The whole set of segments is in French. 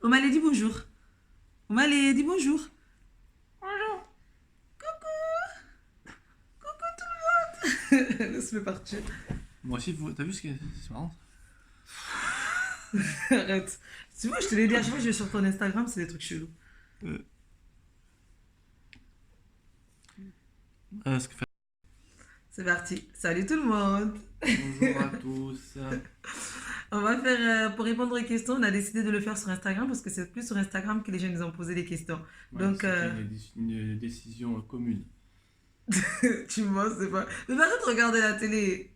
Omalé, dis bonjour. Omalé, dis bonjour. Bonjour. Laisse-le partir. Moi aussi, t'as vu ce que c'est marrant? Arrête. Tu vois, je te l'ai dit, à chaque fois que je vais sur ton Instagram, c'est des trucs chelous. Euh, ce que fait- C'est parti. Salut tout le monde. Bonjour à tous. On va faire, pour répondre aux questions, on a décidé de le faire sur Instagram parce que c'est plus sur Instagram que les gens nous ont posé des questions. Ouais, Donc, c'était une décision commune. tu vois, c'est pas. Mais arrête de regarder la télé.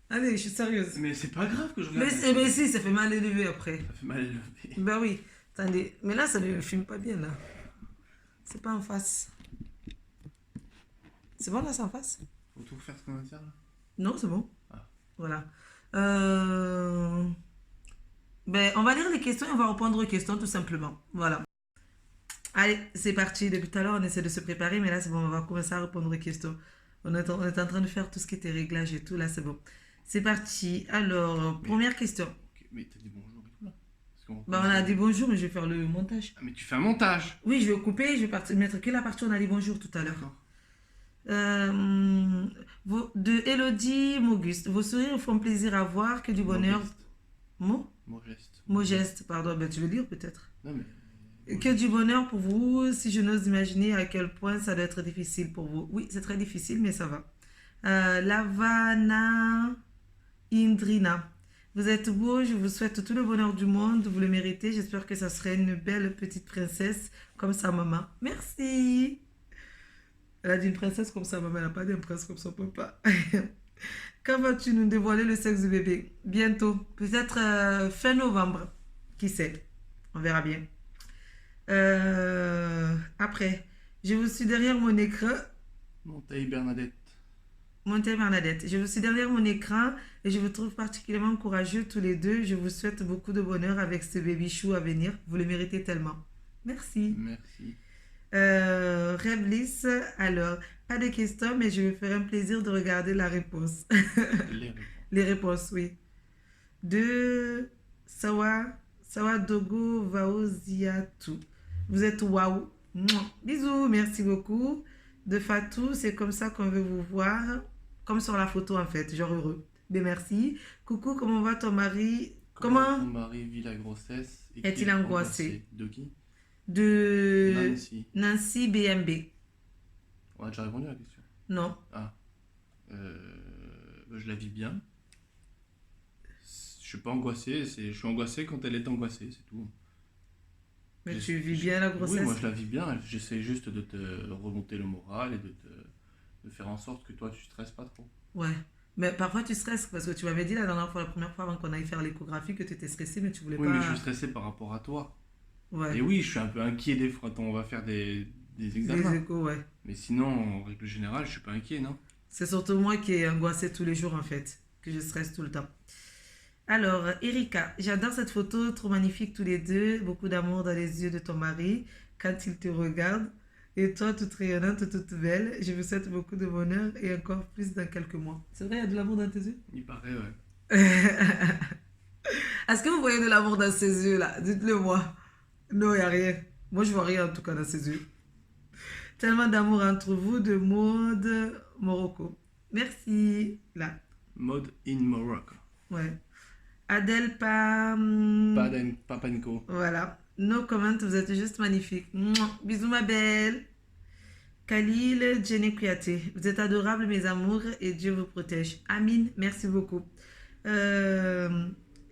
Allez, je suis sérieuse. Mais c'est pas grave que je Mais, regarde la mais télé. si, ça fait mal élevé après. Ça fait mal élevé. Ben oui. Attendez. Mais là, ça ne filme pas bien, là. C'est pas en face. C'est bon, là, c'est en face? Faut tout refaire ce qu'on va faire là. Non, c'est bon. Ah. Voilà. Euh, Ben, on va lire les questions et on va répondre aux questions, tout simplement. Voilà. Allez, c'est parti. Depuis tout à l'heure, on essaie de se préparer, mais là, c'est bon, on va commencer à répondre aux questions. On est en train de faire tout ce qui était réglage et tout, là, c'est bon. C'est parti. Alors, Mais, première question. ok, mais t'as dit bonjour et tout là. Parce qu'on Ben, on commence a à- dit bonjour, mais je vais faire le montage. Ah, mais tu fais un montage. Oui, je vais couper, je vais mettre que la partie où on a dit bonjour tout à l'heure. D'accord. De Elodie Mauguste. Vos sourires font plaisir à voir, que du bonheur. Modeste. Mot Modeste. Mogeste, pardon, ben, tu veux dire peut-être. Non mais. Que du bonheur pour vous, si je n'ose imaginer à quel point ça doit être difficile pour vous. Oui, c'est très difficile, mais ça va. Lavana Indrina. Vous êtes beau, je vous souhaite tout le bonheur du monde, vous le méritez. J'espère que ça serait une belle petite princesse comme sa maman. Merci. Elle a dit une princesse comme sa maman, elle n'a pas dit une princesse comme son papa. Quand vas-tu nous dévoiler le sexe du bébé? Bientôt. Peut-être fin novembre. Qui sait? On verra bien. Après, je vous suis derrière mon écran. Monteil Bernadette. Montez Bernadette. Je vous suis derrière mon écran et je vous trouve particulièrement courageux tous les deux. Je vous souhaite beaucoup de bonheur avec ce baby chou à venir. Vous le méritez tellement. Merci. Merci. Reblis, alors, pas de questions, mais je me ferai un plaisir de regarder la réponse. Les réponses. Les réponses, oui. De Sawadogo Vaoziatu. Vous êtes waouh. Mouah. Bisous, merci beaucoup. De Fatou, c'est comme ça qu'on veut vous voir. Comme sur la photo, en fait, genre heureux. Mais merci. Coucou, comment va ton mari? Comment ton Comment mari vit la grossesse et est-il qu'il angoissé? De qui? De Nancy. Nancy BMB. On a déjà répondu à la question. Non. Ah. Je la vis bien. Je suis pas angoissé. Je suis angoissé quand elle est angoissée, c'est tout. Mais Je- tu vis bien la Oui, grossesse? moi je la vis bien. J'essaie juste de te remonter le moral et de faire en sorte que toi tu stresses pas trop. Ouais. Mais parfois tu stresses parce que tu m'avais dit la dernière fois, la première fois avant qu'on aille faire l'échographie que tu étais stressé mais tu voulais Oui, pas. mais je suis stressé par rapport à toi. Ouais. Et oui, je suis un peu inquiet des fois quand on va faire des Les examens. échos, ouais. Mais sinon, en règle générale, je suis pas inquiet, non? C'est surtout moi qui est angoissée tous les jours en fait, que je stresse tout le temps. Alors, Erika, j'adore cette photo, trop magnifique tous les deux, beaucoup d'amour dans les yeux de ton mari quand il te regarde. Et toi, toute rayonnante, toute belle, je vous souhaite beaucoup de bonheur et encore plus dans quelques mois. C'est vrai, il y a de l'amour dans tes yeux? Il paraît, ouais. Est-ce que vous voyez de l'amour dans ses yeux là? Dites-le moi. Non, il n'y a rien. Moi, je vois rien en tout cas dans ses yeux. Tellement d'amour entre vous, de mode Morocco. Merci. Là. Mode in Morocco. Ouais. Adèle Papanko. Voilà. No comment, vous êtes juste magnifique. Mouah. Bisous ma belle. Khalil Jenny Kouyaté. Vous êtes adorables mes amours et Dieu vous protège. Amin. Merci beaucoup.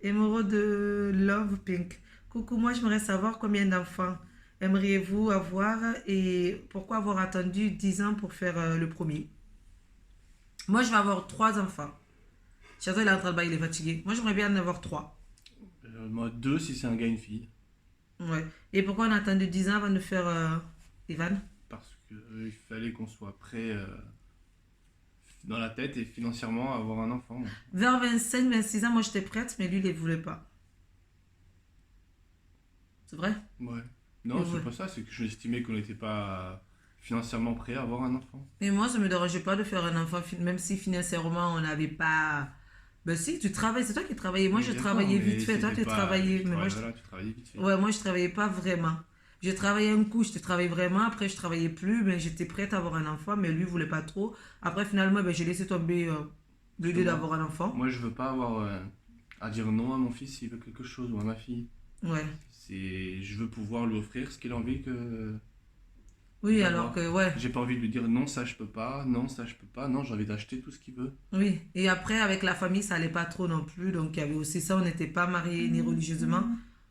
Émeraude de Love Pink. Coucou, moi j'aimerais savoir combien d'enfants aimeriez-vous avoir et pourquoi avoir attendu 10 ans pour faire le premier. Moi je vais avoir 3 enfants. Château il est en train de bailler, il est fatigué. Moi j'aimerais bien en avoir 3. Moi, 2 si c'est un gars et une fille. Ouais. Et pourquoi on a attendu 10 ans avant de faire Ivan? Parce qu'il fallait qu'on soit prêt dans la tête et financièrement à avoir un enfant. Moi. Vers 25-26 ans, moi j'étais prête, mais lui il ne voulait pas. C'est vrai? Ouais. Non, Ouais. c'est pas ça, c'est que j'estimais qu'on n'était pas financièrement prêt à avoir un enfant. Mais moi ça ne me dérangeait pas de faire un enfant, même si financièrement on n'avait pas Ben si, tu travailles, c'est toi qui travaillais. Moi, Oui, je d'accord, travaillais mais vite fait. Toi, c'était tu pas. travaillais. Mais moi, Voilà, tu travaillais vite fait. ouais, moi, je travaillais pas vraiment. J'ai travaillé un coup, je travaillais vraiment. Après, je travaillais plus, mais j'étais prête à avoir un enfant, mais lui voulait pas trop. Après, finalement, ben, j'ai laissé tomber Parce que l'idée d'avoir un enfant. moi je veux pas avoir à dire non à mon fils s'il veut quelque chose ou à ma fille. Ouais. Je veux pouvoir lui offrir ce qu'il a envie Oui, alors d'avoir. que, ouais. J'ai pas envie de lui dire non, ça je peux pas, non, ça je peux pas. Non, j'ai envie d'acheter tout ce qu'il veut. Oui. Et après, avec la famille, ça allait pas trop non plus. Donc, il y avait aussi ça. On n'était pas mariés ni religieusement.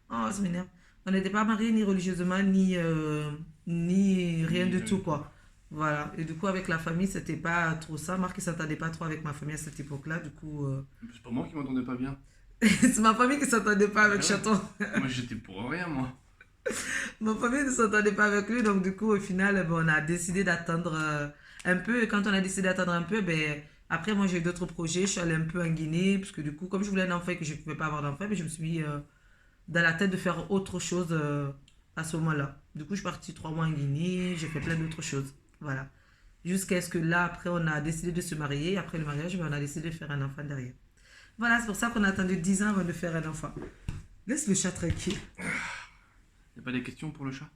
Oh, ça m'énerve. On n'était pas mariés ni religieusement, ni rien Ni du rien tout, du tout. quoi. Voilà. Et du coup, avec la famille, c'était pas trop ça. Marc, il s'entendait pas trop avec ma famille à cette époque-là. Du coup, C'est pas moi qui m'entendais pas bien. c'est ma famille qui s'entendait pas avec Ah ouais. Chaton. Moi j'étais pour rien, moi. Ma famille ne s'entendait pas avec lui. Donc, du coup, au final, ben, on a décidé d'attendre un peu. Et quand on a décidé d'attendre un peu, ben, après, moi, j'ai eu d'autres projets. Je suis allée un peu en Guinée. Parce que du coup, comme je voulais un enfant et que je ne pouvais pas avoir d'enfant, ben, je me suis mis dans la tête de faire autre chose à ce moment-là. Du coup, je suis partie 3 mois en Guinée, j'ai fait plein d'autres choses. Voilà. Jusqu'à ce que là, après, on a décidé de se marier. Après le mariage, ben, on a décidé de faire un enfant derrière. Voilà, c'est pour ça qu'on a attendu 10 ans avant de faire un enfant. Laisse le chat tranquille. Y a pas des questions pour le chat?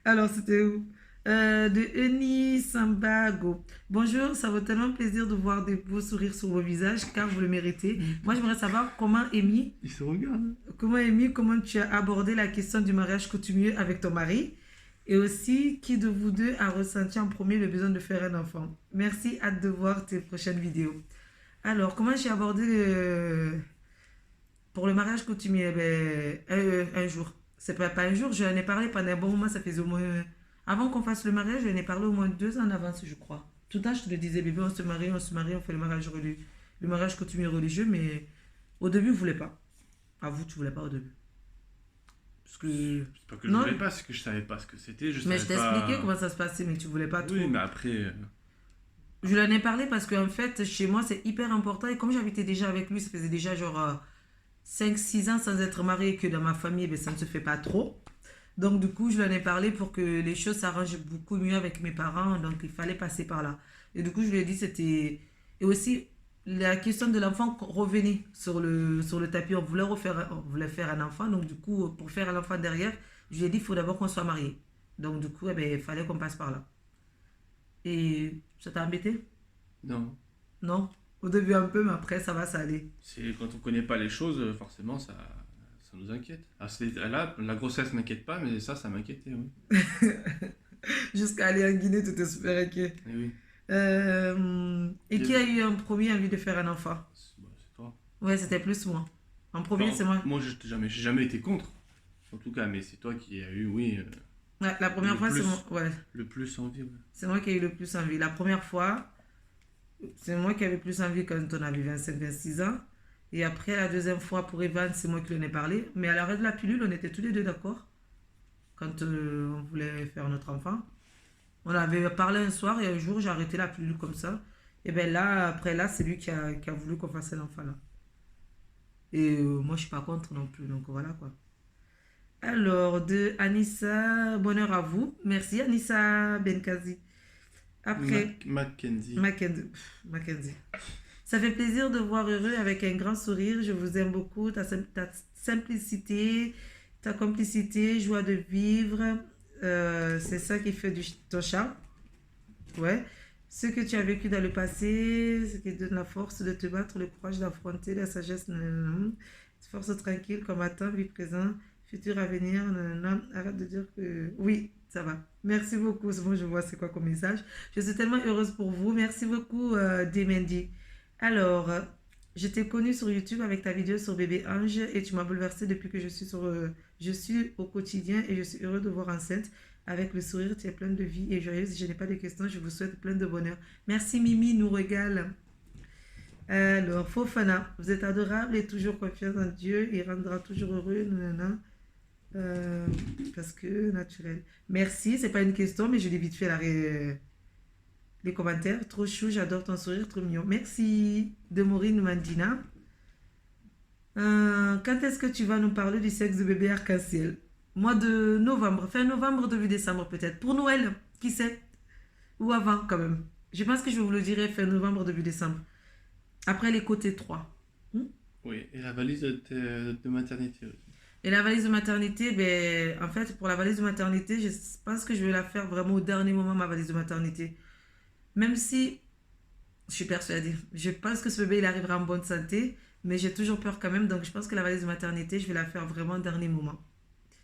Alors, c'était où De Eni Sambago. Bonjour, ça vaut tellement plaisir de voir des beaux sourires sur vos visages, car vous le méritez. Moi, j'aimerais savoir Il se regarde. comment tu as abordé la question du mariage coutumier avec ton mari, et aussi qui de vous deux a ressenti en premier le besoin de faire un enfant. Merci, hâte de voir tes prochaines vidéos. Alors, comment j'ai abordé pour le mariage coutumier? Ben, un jour. C'est pas un jour, j'en ai parlé pendant un bon moment, ça faisait au moins. Avant qu'on fasse le mariage, j'en ai parlé au moins 2 ans en avance, je crois. Tout le temps, je te le disais, bébé, on se marie, on fait le mariage coutumier religieux, mais au début, vous voulez pas. Ah, vous, tu voulais pas au début. Parce que. C'est pas que je Non, voulais pas, c'est que je savais pas ce que c'était. Je mais savais je t'ai expliqué pas. comment ça se passait, mais tu voulais pas trop. Oui, mais après. Je lui en ai parlé parce qu'en fait, chez moi, c'est hyper important. Et comme j'habitais déjà avec lui, ça faisait déjà genre 5-6 ans sans être mariée, que dans ma famille, ben, ça ne se fait pas trop. Donc, du coup, je lui en ai parlé pour que les choses s'arrangent beaucoup mieux avec mes parents. Donc, il fallait passer par là. Et du coup, je lui ai dit, c'était. Et aussi, la question de l'enfant revenait sur le tapis. On voulait faire un enfant. Donc, du coup, pour faire un enfant derrière, je lui ai dit, il faut d'abord qu'on soit mariés. Donc, du coup, eh ben, il fallait qu'on passe par là. Et ça t'a embêté? Non. Non? Au début, un peu, mais après, ça va, ça allait. C'est quand on connaît pas les choses, forcément, ça nous inquiète. Ah, là, la grossesse m'inquiète pas, mais ça m'inquiétait, oui. Jusqu'à aller en Guinée, tu étais super inquiet. Eh oui. Et qui a eu en premier envie de faire un enfant? C'est toi. Ouais, c'était plus moi. En premier, Enfin, c'est moi. moi, j'ai jamais été contre, en tout cas, mais c'est toi qui as eu, oui, Ouais, la première le fois, c'est plus. moi. Ouais, Le plus envie, ouais. c'est moi qui ai eu le plus envie. La première fois, c'est moi qui avais plus envie quand on avait 25-26 ans. Et après, la deuxième fois, pour Evan, c'est moi qui lui en ai parlé. Mais à l'arrêt de la pilule, on était tous les deux d'accord. Quand on voulait faire notre enfant. On avait parlé un soir et un jour, j'ai arrêté la pilule comme ça. Et bien là, après là, c'est lui qui a voulu qu'on fasse un enfant là. Et moi, je suis pas contre non plus. Donc voilà quoi. Alors, de Anissa, bonheur à vous. Merci Anissa Benkazi. Après, Mackenzie. Mackenzie. Ça fait plaisir de voir heureux avec un grand sourire. Je vous aime beaucoup. Ta simplicité, ta complicité, joie de vivre. C'est ça qui fait ton charme. Ouais. Ce que tu as vécu dans le passé, ce qui te donne la force de te battre, le courage d'affronter, la sagesse, force tranquille, combattant, vie présent, futur à venir, arrête de dire que... Oui, ça va. Merci beaucoup. C'est bon, je vois c'est quoi comme message. Je suis tellement heureuse pour vous. Merci beaucoup, Demendi. Alors, je t'ai connue sur YouTube avec ta vidéo sur bébé Ange et tu m'as bouleversée depuis que je suis au quotidien et je suis heureuse de voir enceinte. Avec le sourire, tu es pleine de vie et joyeuse. Je n'ai pas de questions. Je vous souhaite plein de bonheur. Merci Mimi, nous régale. Alors, Fofana, vous êtes adorable et toujours confiance en Dieu. Il rendra toujours heureux. Nanana. Parce que naturel. Merci, c'est pas une question, mais je l'ai vite fait les commentaires. Trop chou, j'adore ton sourire, trop mignon. Merci de Maureen Mandina. Quand est-ce que tu vas nous parler du sexe de bébé arc-en-ciel? Mois de novembre, fin novembre, début décembre peut-être. Pour Noël, qui sait? Ou avant quand même. Je pense que je vous le dirai fin novembre, début décembre. Après les côtés 3. Oui, et la valise de maternité aussi. Et la valise de maternité, ben, en fait, pour la valise de maternité, je pense que je vais la faire vraiment au dernier moment, ma valise de maternité. Même si je suis persuadée, je pense que ce bébé, il arrivera en bonne santé, mais j'ai toujours peur quand même. Donc, je pense que la valise de maternité, je vais la faire vraiment au dernier moment,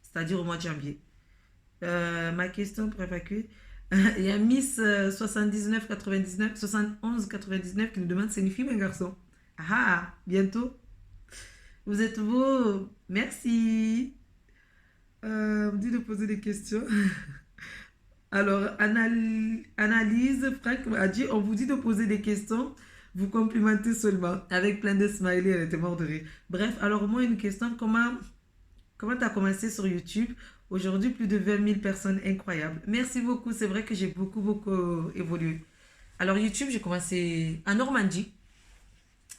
c'est-à-dire au mois de janvier. Ma question pour évacuer. Il y a Miss 79 99, 71 99 qui nous demande c'est une fille ou un garçon. Ah, bientôt. Vous êtes beau. Merci. On me dit de poser des questions. Alors, analyse, Franck a dit, on vous dit de poser des questions, vous complimentez seulement, avec plein de smileys, elle était morte de rire. Bref, alors moi, une question, comment tu as commencé sur YouTube? Aujourd'hui, plus de 20 000 personnes, incroyable. Merci beaucoup, c'est vrai que j'ai beaucoup évolué. Alors, YouTube, j'ai commencé en Normandie.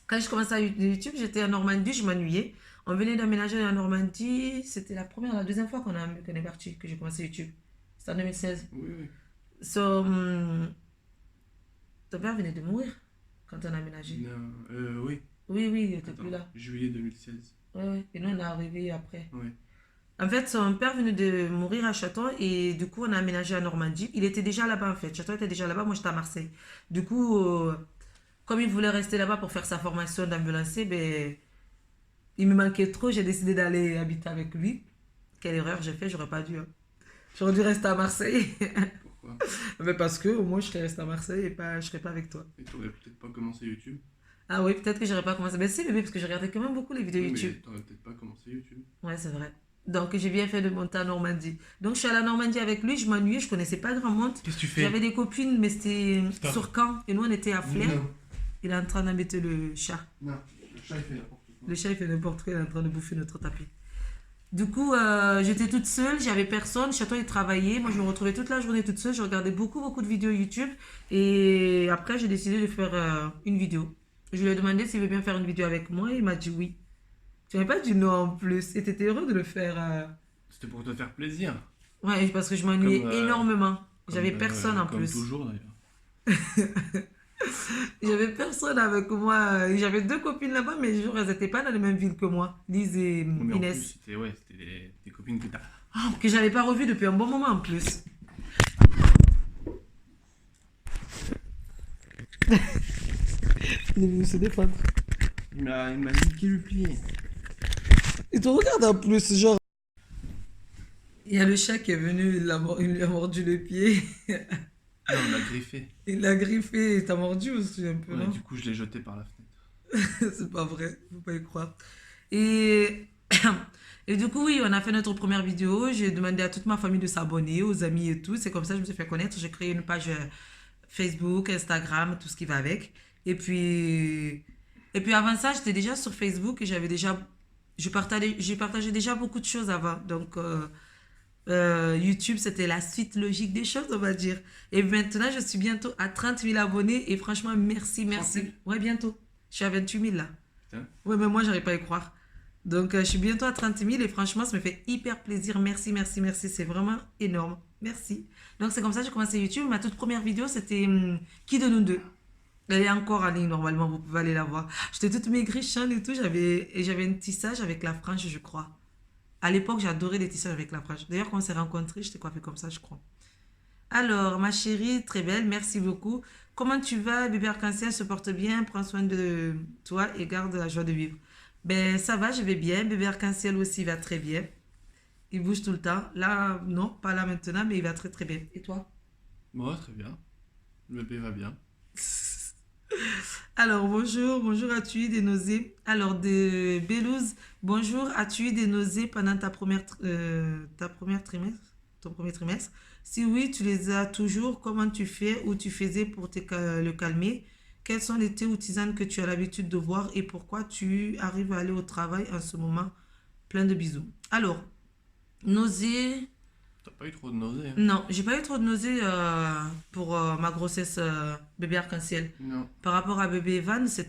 Quand je commençais à YouTube, j'étais en Normandie, je m'ennuyais. On venait d'aménager en Normandie, c'était la deuxième fois qu'on est parti, que j'ai commencé YouTube. C'était en 2016. Oui, oui. So, ton père venait de mourir quand on a aménagé. Non, oui. Oui, il n'était Attends, plus là. juillet 2016. Oui. Et nous, on est arrivé après. Oui. En fait, son père venait de mourir à Château et du coup, on a aménagé à Normandie. Il était déjà là-bas en fait. Château était déjà là-bas, moi j'étais à Marseille. Du coup, comme il voulait rester là-bas pour faire sa formation d'ambulancier, ben, il me manquait trop. J'ai décidé d'aller habiter avec lui. Quelle erreur j'ai fait, j'aurais pas dû. Hein. J'aurais dû rester à Marseille. Pourquoi? Mais parce que au moins je serais restée à Marseille et pas, je serais pas avec toi. Et t'aurais peut-être pas commencé YouTube. Ah oui, peut-être que j'aurais pas commencé. Mais si, bébé, parce que je regardais quand même beaucoup les vidéos Oui, YouTube. mais t'aurais peut-être pas commencé YouTube. Ouais, c'est vrai. Donc j'ai bien fait de monter à Normandie. Donc je suis allée à Normandie avec lui, je m'ennuyais, je connaissais pas grand monde. Qu'est-ce que tu fais? J'avais des copines, mais c'était Stop. sur Caen. Et nous, on était à Flers. Non, Il est en train d'embêter le chat. non, le chat il fait n'importe quoi. Le chat, il fait n'importe quoi, il est en train de bouffer notre tapis. Du coup, j'étais toute seule, j'avais personne. Château, il travaillait. Moi, je me retrouvais toute la journée toute seule. Je regardais beaucoup de vidéos YouTube. Et après, j'ai décidé de faire une vidéo. Je lui ai demandé s'il veut bien faire une vidéo avec moi. Et il m'a dit oui. Tu n'avais pas dit non en plus. Et tu étais heureux de le faire. C'était pour te faire plaisir. Ouais, parce que je m'ennuyais Comme, énormément. J'avais Comme, personne en comme plus. toujours d'ailleurs. J'avais personne avec moi. J'avais deux copines là-bas, mais genre, elles n'étaient pas dans la même ville que moi. Lise et Mais en plus, Inès. c'était des copines que t'as. Que j'avais pas revues depuis un bon moment en plus. Il est venu se défendre. Il m'a niqué le pied. Il te regarde en plus, genre. Il y a le chat qui est venu, il lui a mordu le pied. Non, on l'a griffé. Il l'a griffé, il t'a mordu aussi un peu, Ouais, non? du coup, je l'ai jeté par la fenêtre. C'est pas vrai, faut pas y croire. Et... et du coup, oui, on a fait notre première vidéo. J'ai demandé à toute ma famille de s'abonner, aux amis et tout. C'est comme ça que je me suis fait connaître. J'ai créé une page Facebook, Instagram, tout ce qui va avec. Et puis avant ça, j'étais déjà sur Facebook et j'ai partagé déjà beaucoup de choses avant. Donc, YouTube, c'était la suite logique des choses, on va dire. Et maintenant, je suis bientôt à 30 000 abonnés. Et franchement, merci. 30 000? Ouais, bientôt. Je suis à 28 000 là. Putain. Ouais, mais moi, j'arrive pas à y croire. Donc, je suis bientôt à 30 000 et franchement, ça me fait hyper plaisir. Merci. C'est vraiment énorme. Merci. Donc, c'est comme ça que j'ai commencé YouTube. Ma toute première vidéo, c'était Qui de nous deux? Elle est encore en ligne normalement, vous pouvez aller la voir. J'étais toute maigrichonne et tout. J'avais un tissage avec la frange, je crois. À l'époque, j'adorais les tissages avec la frange. D'ailleurs, quand on s'est rencontrés, j'étais coiffée comme ça, je crois. Alors, ma chérie, très belle, merci beaucoup. Comment tu vas? Bébé arc-en-ciel se porte bien, prends soin de toi et garde la joie de vivre. Ben, ça va, je vais bien. Bébé arc-en-ciel aussi va très bien. Il bouge tout le temps. Là, non, pas là maintenant, mais il va très bien. Et toi? Moi, très bien. Le bébé va bien. Alors, bonjour, as-tu eu des nausées? Alors, de Bélouse, bonjour, as-tu eu des nausées pendant ta première trimestre, ton premier trimestre? Si oui, tu les as toujours, comment tu fais ou tu faisais pour le calmer? Quels sont les thés ou tisanes que tu as l'habitude de boire et pourquoi tu arrives à aller au travail en ce moment? Plein de bisous. Alors, nausées... T'as pas eu trop de nausées, hein? Non, j'ai pas eu trop de nausées pour ma grossesse bébé arc-en-ciel. Non. Par rapport à bébé Evan, ça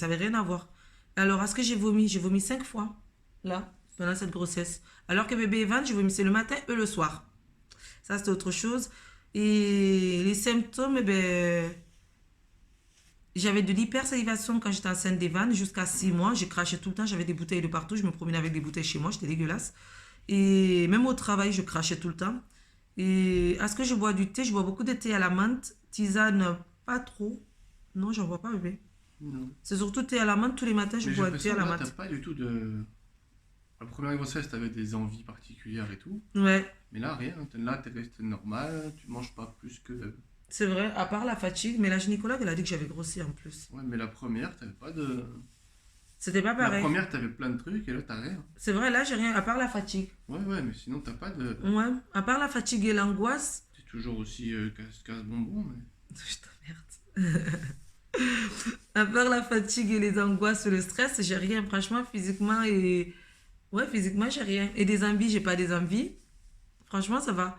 avait rien à voir. Alors, est-ce que j'ai vomi? J'ai vomi 5 fois, là, pendant cette grossesse. Alors que bébé Evan, je vomissais le matin et le soir. Ça, c'était autre chose. Et les symptômes, eh ben, J'avais de l'hypersalivation quand j'étais enceinte d'Evan jusqu'à 6 mois. J'ai craché tout le temps, j'avais des bouteilles de partout. Je me promenais avec des bouteilles chez moi, j'étais dégueulasse. Et même au travail, je crachais tout le temps. Et est-ce que je bois du thé? Je bois beaucoup de thé à la menthe. Tisane, pas trop. Non, j'en bois pas, bébé. Non. C'est surtout thé à la menthe. Tous les matins, je Mais j'ai bois thé l'impression à que la là, t'as menthe. pas du tout de. La première grossesse, t'avais des envies particulières et tout. Ouais, Mais là, rien. Là, t'es resté normal. Tu manges pas plus que. c'est vrai, à part la fatigue. Mais la gynécologue, elle a dit que j'avais grossi en plus. Ouais, mais la première, t'avais pas de. C'était pas La pareil. première, t'avais plein de trucs et là, t'as rien. C'est vrai, là, j'ai rien, à part la fatigue. Ouais, mais sinon, t'as pas de. Ouais, à part la fatigue et l'angoisse. T'es toujours aussi casse-bonbon, mais. Je t'emmerde. À part la fatigue et les angoisses, le stress, j'ai rien. Franchement, physiquement et. Ouais, physiquement, j'ai rien. Et des envies, j'ai pas des envies. Franchement, ça va.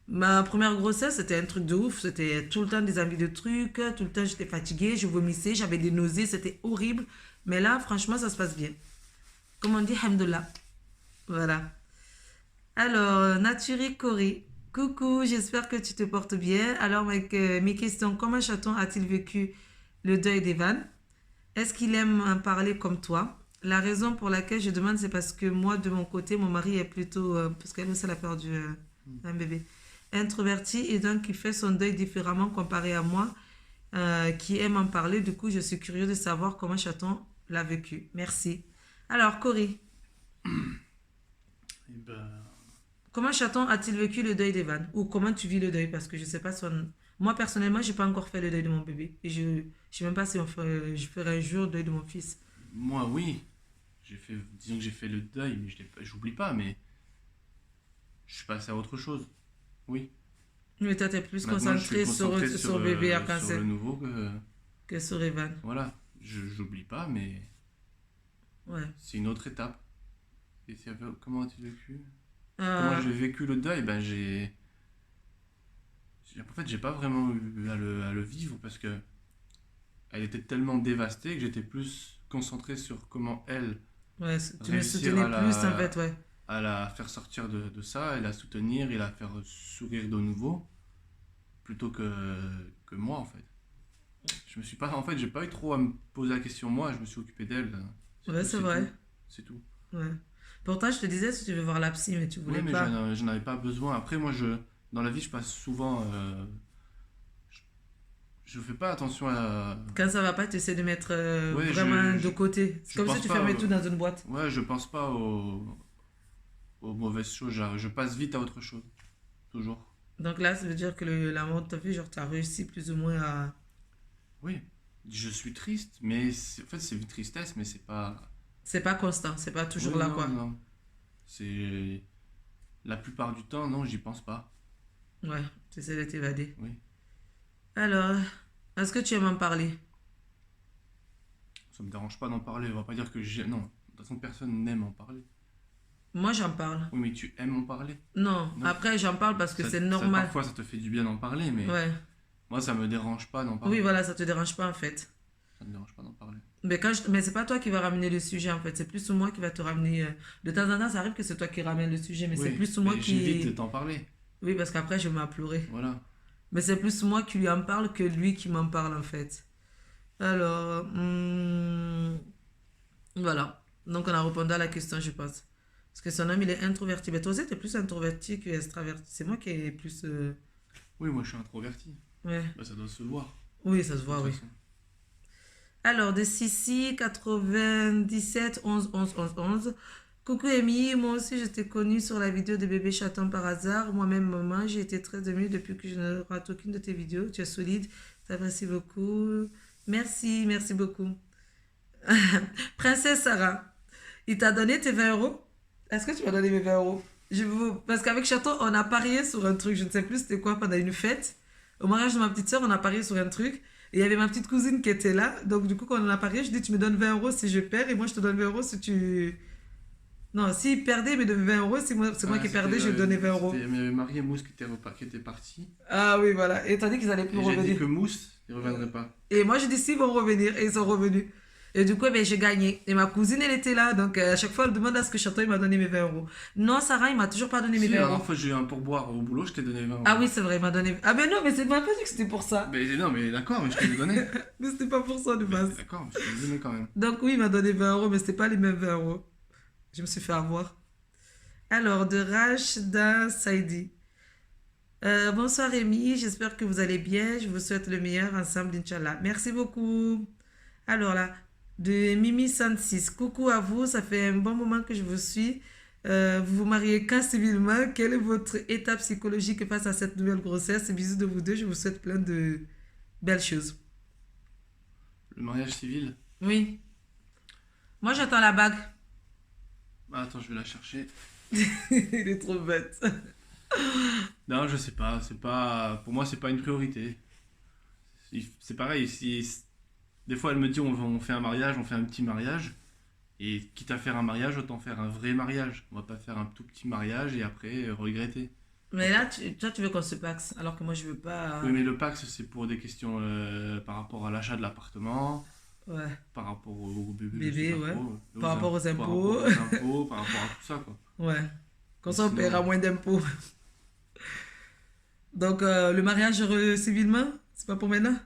Ma première grossesse, c'était un truc de ouf. C'était tout le temps des envies de trucs. Tout le temps, j'étais fatiguée, je vomissais, j'avais des nausées, c'était horrible. Mais là, franchement, ça se passe bien. Comme on dit, hamdoulah. Voilà. Alors, Naturi Kori. Coucou, j'espère que tu te portes bien. Alors, mes questions. Comment Chaton a-t-il vécu le deuil d'Evan? Est-ce qu'il aime en parler comme toi? La raison pour laquelle je demande, c'est parce que moi, de mon côté, mon mari est plutôt, parce qu'elle aussi, elle a perdu un bébé, introverti et donc il fait son deuil différemment comparé à moi, qui aime en parler. Du coup, je suis curieux de savoir comment Chaton l'a vécu. Merci. Alors, Cory, Et ben. comment Chaton a-t-il vécu le deuil d'Evan? Ou comment tu vis le deuil? Parce que je sais pas son... Moi, personnellement, j'ai pas encore fait le deuil de mon bébé. Et je sais même pas si je ferai un jour le deuil de mon fils. Moi, oui. Disons que j'ai fait le deuil, mais j'oublie pas, mais je suis passé à autre chose. Oui. Mais toi, t'es plus Maintenant, je suis concentré concentré sur bébé sur arc-en-ciel le nouveau que sur Evan. voilà, j'oublie pas, mais Ouais. c'est une autre étape. Et comment as-tu vécu? Comment Euh, j'ai vécu le deuil? Ben, en fait, j'ai pas vraiment eu à le vivre parce que elle était tellement dévastée que j'étais plus concentré sur comment elle ouais, tu me réussir soutenais plus, en fait, ouais. à la faire sortir de ça et la soutenir et la faire sourire de nouveau plutôt que moi en fait. Je me suis pas, en fait, j'ai pas eu trop à me poser la question moi, je me suis occupé d'elle. Ouais, c'est C'est vrai. tout, c'est tout. Ouais. Pourtant, je te disais si tu veux voir la psy, mais tu Ouais, voulais mais pas. j'en avais pas besoin. Après, moi, dans la vie, je passe souvent, je, je fais pas attention à, Quand ça va pas, tu essaies de mettre ouais, vraiment de côté. C'est je comme si pense tu pas, fermais tout dans une boîte. ouais, je pense pas aux mauvaises choses. Je passe vite à autre chose, toujours. Donc là, ça veut dire que la mort de ta fille, genre, tu as réussi plus ou moins à. Oui, je suis triste, mais en fait, c'est une tristesse, mais c'est pas. C'est pas constant, c'est pas toujours Oui, là, non, quoi. non. C'est la plupart du temps, non, j'y pense pas. Ouais, tu essaies de t'évader. Oui, Alors, est-ce que tu aimes en parler? ça me dérange pas d'en parler. On va pas dire que j'ai. Non, de toute façon, personne n'aime en parler. Moi, j'en parle. Oui, mais tu aimes en parler. Non, Non. après, j'en parle parce que c'est normal. Parfois, ça te fait du bien d'en parler, mais Ouais. moi, ça me dérange pas d'en Oui, parler. voilà, ça te dérange pas, en fait. Ça me dérange pas d'en parler. Mais c'est pas toi qui va ramener le sujet en fait, c'est plus ou moi qui va te ramener. De temps en temps, ça arrive que c'est toi qui ramène le sujet, mais c'est Oui, plus ou moi mais j'évite de qui. t'en parler. Oui, parce qu'après, je vais pleurer. Voilà. Mais c'est plus moi qui lui en parle que lui qui m'en parle en fait. Alors, voilà. Donc, on a répondu à la question, je pense. Parce que son homme, il est introverti. Mais toi aussi, t'es plus introverti que extraverti. C'est moi qui est plus. Oui, moi, je suis introverti. Ouais. Bah, ça doit se voir. Oui, ça se De voit, toute oui. façon. Alors, de Sissi, 97 11 11 11 11. Coucou Amy, moi aussi je t'ai connue sur la vidéo de bébé chaton par hasard. Moi-même, maman, j'ai été très émue depuis que je ne rate aucune de tes vidéos. Tu es solide, t'apprécies beaucoup. Merci, merci beaucoup. Princesse Sarah, il t'a donné tes 20 euros? Est-ce que tu m'as donné mes 20 euros? Parce qu'avec Chaton, on a parié sur un truc, je ne sais plus c'était quoi, pendant une fête. Au mariage de ma petite soeur, on a parié sur un truc. Et il y avait ma petite cousine qui était là. Donc, du coup, quand on a parié, je dis tu me donnes 20 euros si je perds et moi je te donne 20 euros si tu. Non, s'il perdait, il me donnait 20 euros. Si c'est moi qui perdais, je lui donnais 20 euros. Il y avait Marie et Mousse qui étaient partis. Ah oui, voilà. Et t'as dit qu'ils allaient plus Et j'ai dit revenir. que Mousse, il reviendrait pas. Et moi, j'ai dit s'ils vont revenir. Et ils sont revenus. Et du coup, eh ben, j'ai gagné. Et ma cousine, elle était là. Donc, à chaque fois, elle demande à ce que Château, il m'a donné mes 20 euros. Non, Sarah, il m'a toujours pas donné mes Si, 20 la euros. dernière fois, j'ai eu un pourboire au boulot, je t'ai donné 20 Ah euros. oui, c'est vrai, il m'a donné. Ah ben non, mais c'est pas dit que c'était pour ça. Mais non, mais d'accord, mais je te les donné. Mais c'était pas pour ça de Mais base. d'accord, mais je te les donné quand même. Donc oui, il m'a donné 20 euros, mais c'était pas les mêmes 20 euros. Je me suis fait avoir. Alors, de Rachda Saidi. Bonsoir Rémi, j'espère que vous allez bien. Je vous souhaite le meilleur ensemble, Inch'Allah. Merci beaucoup. Alors là, de Mimi 106. Coucou à vous, ça fait un bon moment que je vous suis. Vous vous mariez quand civilement? Quelle est votre état psychologique face à cette nouvelle grossesse? Bisous de vous deux, je vous souhaite plein de belles choses. Le mariage civil. Oui. Moi, j'attends la bague. Ah, attends, je vais la chercher. Il est trop bête. Non, je sais pas, c'est pas. Pour moi, c'est pas une priorité. C'est pareil, si. Des fois, elle me dit on fait un mariage, on fait un petit mariage. Et quitte à faire un mariage, autant faire un vrai mariage. On va pas faire un tout petit mariage et après regretter. Mais là, toi, tu veux qu'on se paxe, alors que moi, je veux pas. Oui, mais le Pax, c'est pour des questions par rapport à l'achat de l'appartement, Ouais. par rapport au bébé, je Bébé, sais pas ouais. trop, Par rapport aux par impôts. rapport aux impôts, par rapport à tout ça, quoi. Ouais. Comme Mais ça, on sinon, paiera moins d'impôts. Donc, le mariage civilement, c'est pas pour maintenant?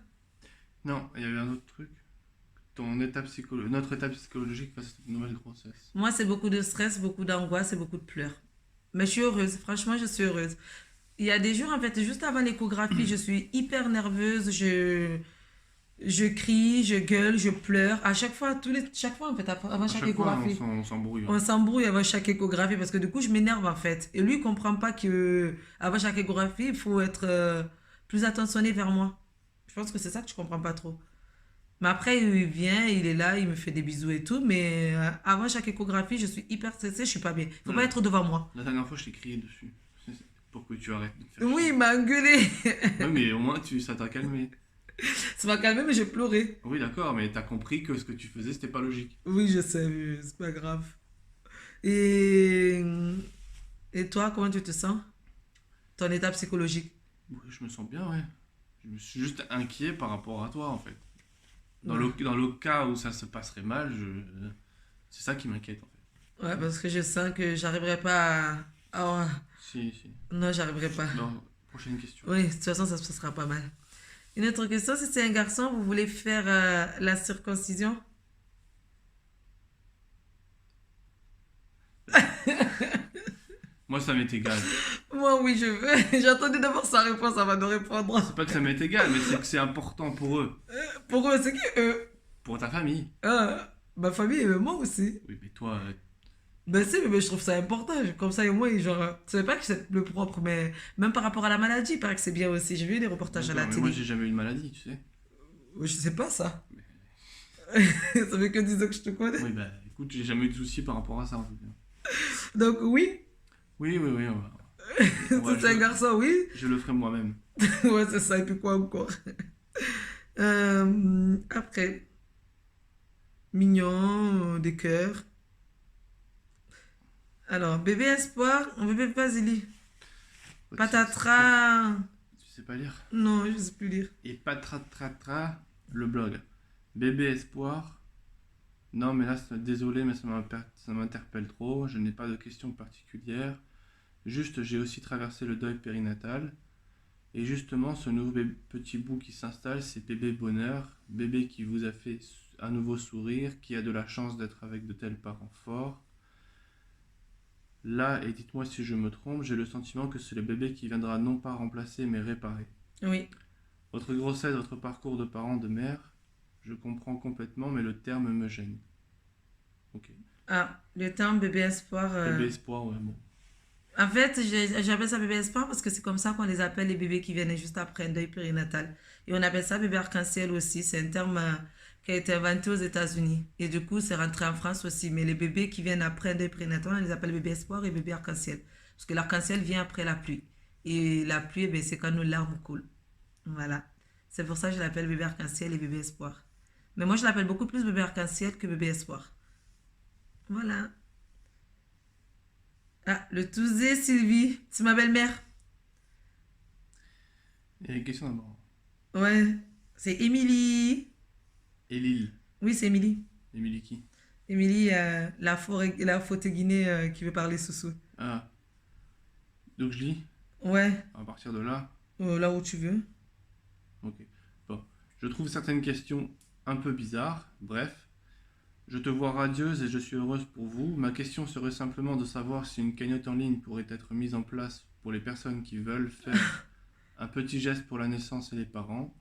non, il y avait un autre truc. Notre état psychologique face à cette nouvelle grossesse. Moi, c'est beaucoup de stress, beaucoup d'angoisse et beaucoup de pleurs. Mais je suis heureuse. Franchement, je suis heureuse. Il y a des jours, en fait, juste avant l'échographie, je suis hyper nerveuse. Je crie, je gueule, je pleure. À chaque fois, chaque fois, en fait, avant À chaque chaque fois, échographie. on s'embrouille. Ouais. On s'embrouille avant chaque échographie parce que du coup, je m'énerve en fait. Et lui, il comprend pas que avant chaque échographie, il faut être plus attentionné vers moi. Je pense que c'est ça que tu comprends pas trop. Mais après, il vient, il est là, il me fait des bisous et tout. Mais avant chaque échographie, je suis hyper stressée, je suis pas bien. Il faut pas Ouais. être devant moi. La dernière fois, je t'ai crié dessus. Pour que tu arrêtes de me faire Oui, chier. il m'a engueulé. Ouais, mais au moins, ça t'a calmé. Ça m'a calmé, mais j'ai pleuré. Oui, d'accord, mais t'as compris que ce que tu faisais, c'était pas logique. Oui, je sais, mais c'est pas grave. Et, et toi, comment tu te sens? Ton état psychologique? Ouais, je me sens bien, ouais. Je me suis juste inquiet par rapport à toi, en fait. Ouais. Dans le cas où ça se passerait mal, c'est ça qui m'inquiète, en fait. Ouais, parce que je sens que j'arriverai pas à... Si, si. Non, j'arriverai pas. Non, prochaine question. Oui, de toute façon, ça se passera pas mal. Une autre question, si c'est un garçon, vous voulez faire la circoncision? Moi, ça m'est égal. Moi, oui, je veux. J'attendais d'avoir sa réponse avant de répondre. C'est pas que ça m'est égal, mais c'est que c'est important pour eux. Pour eux, c'est qui eux? Pour ta famille. Ma famille et moi aussi. Oui, mais toi, Ben si, mais je trouve ça important. Comme ça, au moins, genre, tu sais pas que c'est le propre, mais même par rapport à la maladie, il paraît que c'est bien aussi. J'ai vu des reportages à la d'accord, mais moi, télé. j'ai jamais eu de maladie, tu sais. Je sais pas ça. Ça fait que 10 ans que je te connais. Oui, bah, écoute, j'ai jamais eu de soucis par rapport à ça, en tout cas. Donc oui, Oui, oui, oui, si c'est un garçon, oui. je le ferai moi-même. Ouais, c'est ça. Et puis quoi encore? Après, mignon, des cœurs. Alors, bébé espoir, bébé Basili. Ouais, Patatras. Tu sais pas lire. Non, je sais plus lire. Et patratratra, le blog. Bébé espoir. Non, mais là, désolé, mais ça m'interpelle trop. Je n'ai pas de questions particulières. Juste, j'ai aussi traversé le deuil périnatal. Et justement, ce nouveau petit bout qui s'installe, c'est bébé bonheur. Bébé qui vous a fait un nouveau sourire, qui a de la chance d'être avec de tels parents forts. Là, et dites-moi si je me trompe, j'ai le sentiment que c'est le bébé qui viendra non pas remplacer, mais réparer. Oui. Votre grossesse, votre parcours de parent, de mère, je comprends complètement, mais le terme me gêne. Ok. Ah, le terme bébé espoir. Bébé espoir, ouais, bon. En fait, j'appelle ça bébé espoir parce que c'est comme ça qu'on les appelle les bébés qui viennent juste après un deuil périnatal. Et on appelle ça bébé arc-en-ciel aussi. C'est un terme qui a été inventé aux États-Unis. Et du coup, c'est rentré en France aussi. Mais les bébés qui viennent après un deuil périnatal, on les appelle bébé espoir et bébé arc-en-ciel. Parce que l'arc-en-ciel vient après la pluie. Et la pluie, eh bien, c'est quand nos larmes coulent. Voilà. C'est pour ça que je l'appelle bébé arc-en-ciel et bébé espoir. Mais moi, je l'appelle beaucoup plus bébé arc-en-ciel que bébé espoir. Voilà. Ah, le Touzé Sylvie, c'est ma belle-mère. Il y a une question d'abord. Ouais, c'est Émilie. Et Lille. Oui, c'est Émilie. Émilie qui? Émilie, la faute Guinée qui veut parler sous. Ah, donc je lis, Ouais, à partir de là. là où tu veux. Ok. Bon. Je trouve certaines questions un peu bizarres. Bref, je te vois radieuse et je suis heureuse pour vous. Ma question serait simplement de savoir si une cagnotte en ligne pourrait être mise en place pour les personnes qui veulent faire un petit geste pour la naissance et les parents.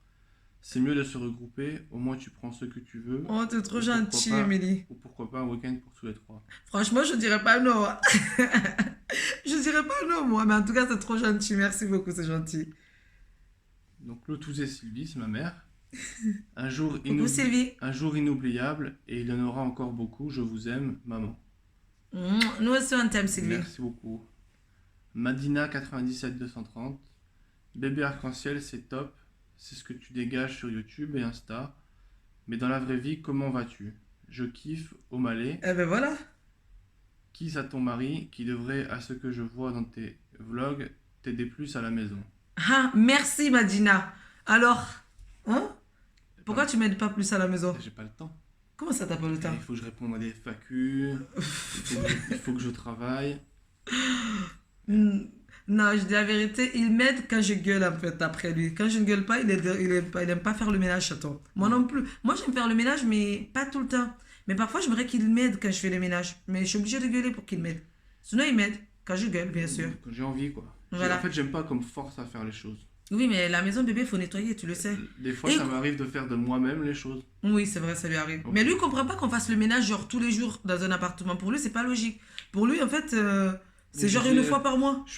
C'est mieux de se regrouper, au moins tu prends ce que tu veux, Oh, t'es trop ou pourquoi gentille, pas, Émilie. ou pourquoi pas un week-end pour tous les trois. Franchement, je dirais pas non. Je dirais pas non, moi. Mais en tout cas, c'est trop gentil. Merci beaucoup, c'est gentil. Donc Lotouzé Sylvie, c'est ma mère. Coucou, Sylvie. Un jour inoubliable, et il y en aura encore beaucoup. Je vous aime, maman. Nous aussi, on t'aime, Sylvie. Merci beaucoup. Madina 97 230. Bébé arc-en-ciel, c'est top. C'est ce que tu dégages sur YouTube et Insta. Mais dans la vraie vie, comment vas-tu? Je kiffe au Malais. Eh ben voilà. Kiss à ton mari qui devrait, à ce que je vois dans tes vlogs, t'aider plus à la maison. Ah, merci, Madina. Alors, hein? Pourquoi Bah, tu m'aides pas plus à la maison? j'ai pas le temps. Comment ça, t'as pas le temps? Il faut que je réponde à des FAQ. Il faut que je travaille. Hmm, Non, je dis la vérité, il m'aide quand je gueule en fait après lui. Quand je ne gueule pas, il aime pas faire le ménage chez toi. Moi non plus. Moi j'aime faire le ménage, mais pas tout le temps. Mais parfois j'aimerais qu'il m'aide quand je fais le ménage. Mais je suis obligée de gueuler pour qu'il m'aide. Sinon il m'aide quand je gueule, bien sûr. Quand j'ai envie, quoi. En Voilà. fait, j'aime pas comme force à faire les choses. Oui, mais la maison bébé, il faut nettoyer, tu le sais. Des fois, Et ça m'arrive de faire de moi-même les choses. oui, c'est vrai, ça lui arrive. Ok. Mais lui, il comprend pas qu'on fasse le ménage genre tous les jours dans un appartement. Pour lui, c'est pas logique. Pour lui, en fait, c'est Mais je genre dis, une fois par mois. je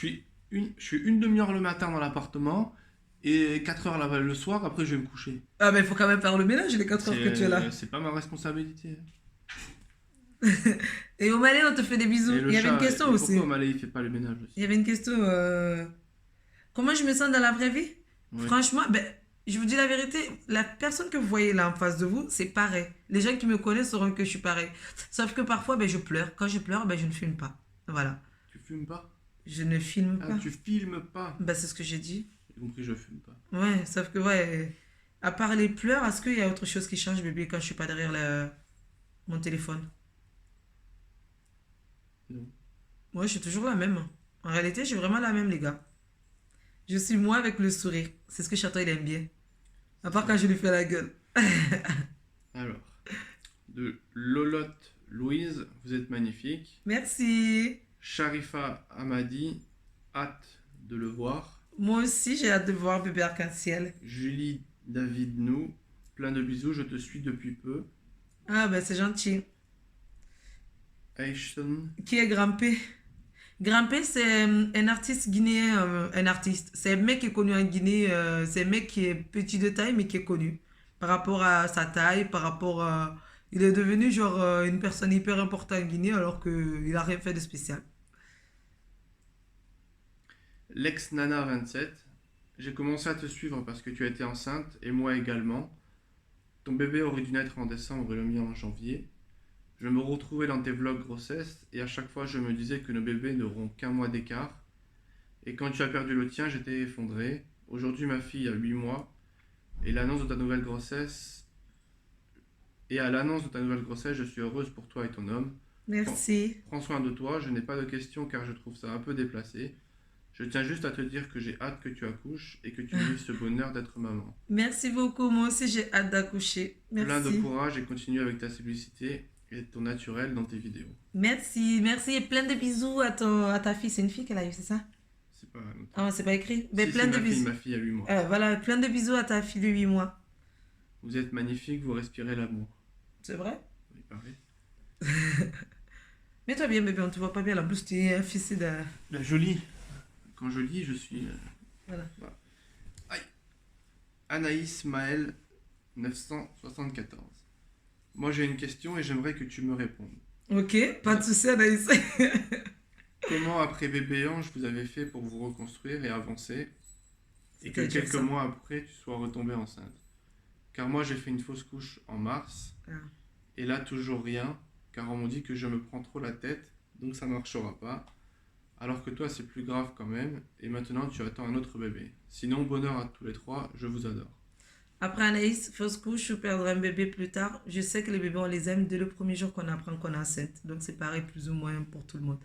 suis une demi-heure le matin dans l'appartement et 4 heures le soir, après je vais me coucher. Ah, mais il faut quand même faire le ménage les 4 heures que tu es là. C'est pas ma responsabilité. Et au Malais, on te fait des bisous. Et le Il y avait une chat, question et aussi. pourquoi au Malais il fait pas le ménage aussi? Il y avait une question. Comment je me sens dans la vraie vie? Ouais. Franchement, ben, je vous dis la vérité, la personne que vous voyez là en face de vous, c'est pareil. Les gens qui me connaissent sauront que je suis pareil. Sauf que parfois, ben, je pleure. Quand je pleure, ben, je ne filme pas. Voilà. Tu fumes pas? Je ne filme Ah, pas. tu filmes pas? Ben, c'est ce que j'ai dit. J'ai compris, je fume pas. Ouais, sauf que, ouais, à part les pleurs, est-ce qu'il y a autre chose qui change, bébé, quand je suis pas derrière mon téléphone? Non. Moi, je suis toujours la même. En réalité, je suis vraiment la même, les gars. Je suis moi avec le sourire. C'est ce que Chateau, il aime bien. À part quand je lui fais la gueule. Alors, de Lolotte Louise, vous êtes magnifique. Merci. Sharifa Hamadi, hâte de le voir. Moi aussi, j'ai hâte de voir bébé arc-en-ciel. Julie David Nou, plein de bisous, je te suis depuis peu. Ah, ben c'est gentil. Aishton, Qui est Grand P? Grand P, c'est un artiste guinéen. Un artiste. C'est un mec qui est connu en Guinée. C'est un mec qui est petit de taille, mais qui est connu. Par rapport à sa taille, par rapport à. Il est devenu genre une personne hyper importante en Guinée alors qu'il a rien fait de spécial. Lex Nana 27, j'ai commencé à te suivre parce que tu as été enceinte et moi également. Ton bébé aurait dû naître en décembre et le mien en janvier. Je me retrouvais dans tes vlogs grossesse et à chaque fois je me disais que nos bébés n'auront qu'un mois d'écart. Et quand tu as perdu le tien, j'étais effondré. Aujourd'hui, ma fille a 8 mois et l'annonce de ta nouvelle grossesse. Et à l'annonce de ta nouvelle grossesse, je suis heureuse pour toi et ton homme. Merci. Prends soin de toi, je n'ai pas de questions car je trouve ça un peu déplacé. Je tiens juste à te dire que j'ai hâte que tu accouches et que tu vives ce bonheur d'être maman. Merci beaucoup. Moi aussi, j'ai hâte d'accoucher. Plein de Merci. courage et continue avec ta simplicité et ton naturel dans tes vidéos. Merci. Merci. Et plein de bisous à ta fille. C'est une fille qu'elle a eu, c'est ça? C'est pas noté. Ah, c'est pas écrit. Mais Si, plein c'est de ma fille, bisous. ma fille a 8 mois. Voilà, plein de bisous à ta fille de 8 mois. Vous êtes magnifique, vous respirez l'amour. C'est vrai? Il paraît. Mets-toi bien, bébé, on te voit pas bien. En plus, tu es un fils de. La jolie. Quand je lis, je suis... Voilà. Aïe. Anaïs Maël 974. Moi j'ai une question et j'aimerais que tu me répondes. Ok, pas de souci, Anaïs. Comment après bébé ange vous avez fait pour vous reconstruire et avancer et que C'est-à-dire quelques ça. mois après tu sois retombée enceinte? Car moi j'ai fait une fausse couche en mars Ah. et là toujours rien car on m'a dit que je me prends trop la tête donc ça marchera pas. Alors que toi c'est plus grave quand même et maintenant tu attends un autre bébé. Sinon bonheur à tous les trois, je vous adore. Après Anaïs, fausse couche ou perdre un bébé plus tard. Je sais que les bébés, on les aime dès le premier jour qu'on apprend qu'on est enceinte. Donc c'est pareil plus ou moins pour tout le monde.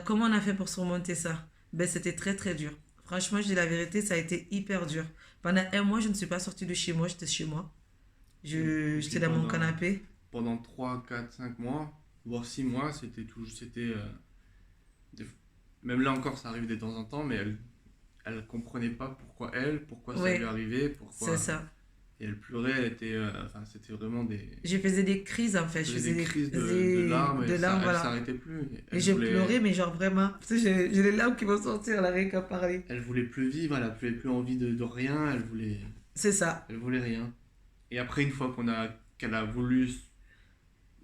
Comment on a fait pour surmonter ça? Ben, c'était très très dur. Franchement, je dis la vérité, ça a été hyper dur. Pendant un mois, je ne suis pas sortie de chez moi, j'étais chez moi. Et puis J'étais dans mon canapé. pendant 3 4 5 mois, voire 6 mois, c'était des- même là encore, ça arrive de temps en temps, mais elle comprenait pas pourquoi ça lui Ouais, arrivait, c'est pourquoi. ça. Et elle pleurait, elle était, enfin, c'était vraiment Je faisais des crises en fait. elle Je faisait faisais des crises de des, larmes et de larmes, elle voilà. s'arrêtait plus. Et je pleurais, mais genre vraiment. Tu sais, j'ai les larmes qui vont sortir là, rien qu'à parler. Elle voulait plus vivre, elle avait plus envie de rien, C'est ça. elle voulait rien. Et après, une fois qu'elle a voulu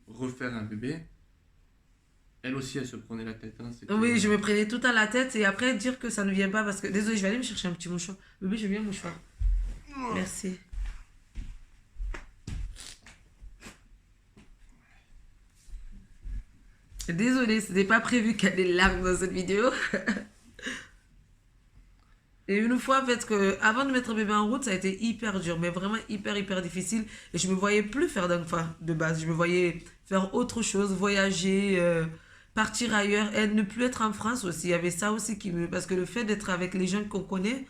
refaire un bébé, elle aussi, elle se prenait la tête, hein, c'était, Oui, je me prenais tout à la tête et après dire que ça ne vient pas parce que. Désolée, je vais aller me chercher un petit mouchoir. Bébé, je viens un mouchoir. Merci. Désolée, c'était pas prévu qu'il y ait des larmes dans cette vidéo. Et une fois, en fait, que avant de mettre bébé en route, ça a été hyper dur, mais vraiment hyper difficile. Et je me voyais plus faire d'enfant de base. Je me voyais faire autre chose, voyager, partir ailleurs, et ne plus être en France aussi. Il y avait ça aussi qui me. Parce que le fait d'être avec les gens qu'on connaît,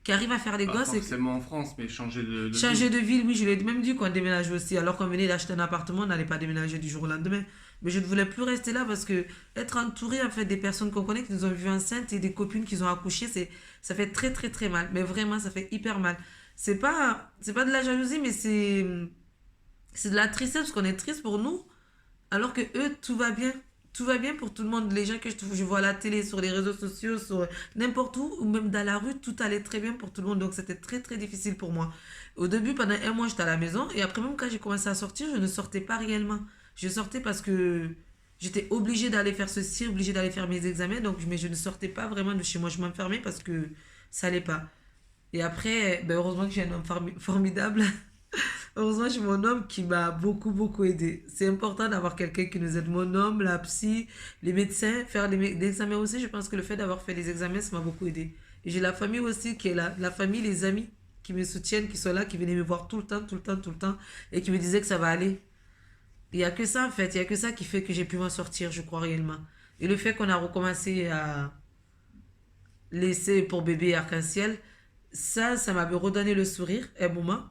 qui arrivent à faire des pas gosses, et forcément en France, mais changer de ville. changer de ville, oui, je l'ai même dit qu'on déménageait aussi. Alors qu'on venait d'acheter un appartement, on n'allait pas déménager du jour au lendemain. Mais je ne voulais plus rester là parce que être entouré en fait des personnes qu'on connaît qui nous ont vues enceintes et des copines qui ont accouché, ça fait très mal. Mais vraiment, ça fait hyper mal. C'est pas de la jalousie, mais c'est de la tristesse parce qu'on est triste pour nous alors que eux, tout va bien. Tout va bien pour tout le monde. Les gens que je vois à la télé, sur les réseaux sociaux, sur n'importe où, ou même dans la rue, tout allait très bien pour tout le monde. Donc c'était très difficile pour moi. Au début, pendant un mois, j'étais à la maison. Et après, même quand j'ai commencé à sortir, je ne sortais pas réellement. Je sortais parce que j'étais obligée d'aller faire ceci, obligée d'aller faire mes examens. Donc, mais je ne sortais pas vraiment de chez moi. Je m'enfermais parce que ça allait pas. Et après, ben, heureusement que j'ai un homme formidable. Heureusement, j'ai mon homme qui m'a beaucoup aidé. C'est important d'avoir quelqu'un qui nous aide. Mon homme, la psy, les médecins, faire des examens aussi. Je pense que le fait d'avoir fait les examens, ça m'a beaucoup aidé. Et j'ai la famille aussi qui est là. La famille, les amis qui me soutiennent, qui sont là, qui venaient me voir tout le temps. Et qui me disaient que ça va aller. Il n'y a que ça, en fait. Il n'y a que ça qui fait que j'ai pu m'en sortir, je crois réellement. Et le fait qu'on a recommencé à laisser pour bébé arc-en-ciel, ça m'a redonné le sourire, un moment.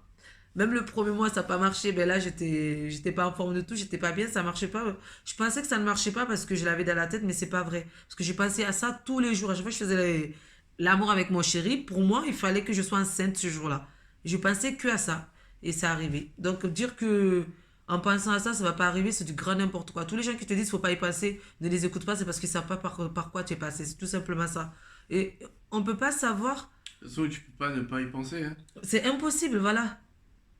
Même le premier mois, ça n'a pas marché. Ben là, j'étais pas en forme de tout, j'étais pas bien, ça marchait pas. Je pensais que ça ne marchait pas parce que je l'avais dans la tête, mais c'est pas vrai. Parce que j'ai pensé à ça tous les jours. À chaque fois que je faisais l'amour avec mon chéri, pour moi, il fallait que je sois enceinte ce jour-là. Je pensais que à ça. Et ça arrivait. Donc, dire que en pensant à ça, ça va pas arriver, c'est du grand n'importe quoi. Tous les gens qui te disent faut pas y passer, ne les écoute pas, c'est parce qu'ils savent pas par quoi tu es passé. C'est tout simplement ça. Et on peut pas savoir. De toute façon, tu peux pas ne pas y penser, hein. C'est impossible, voilà.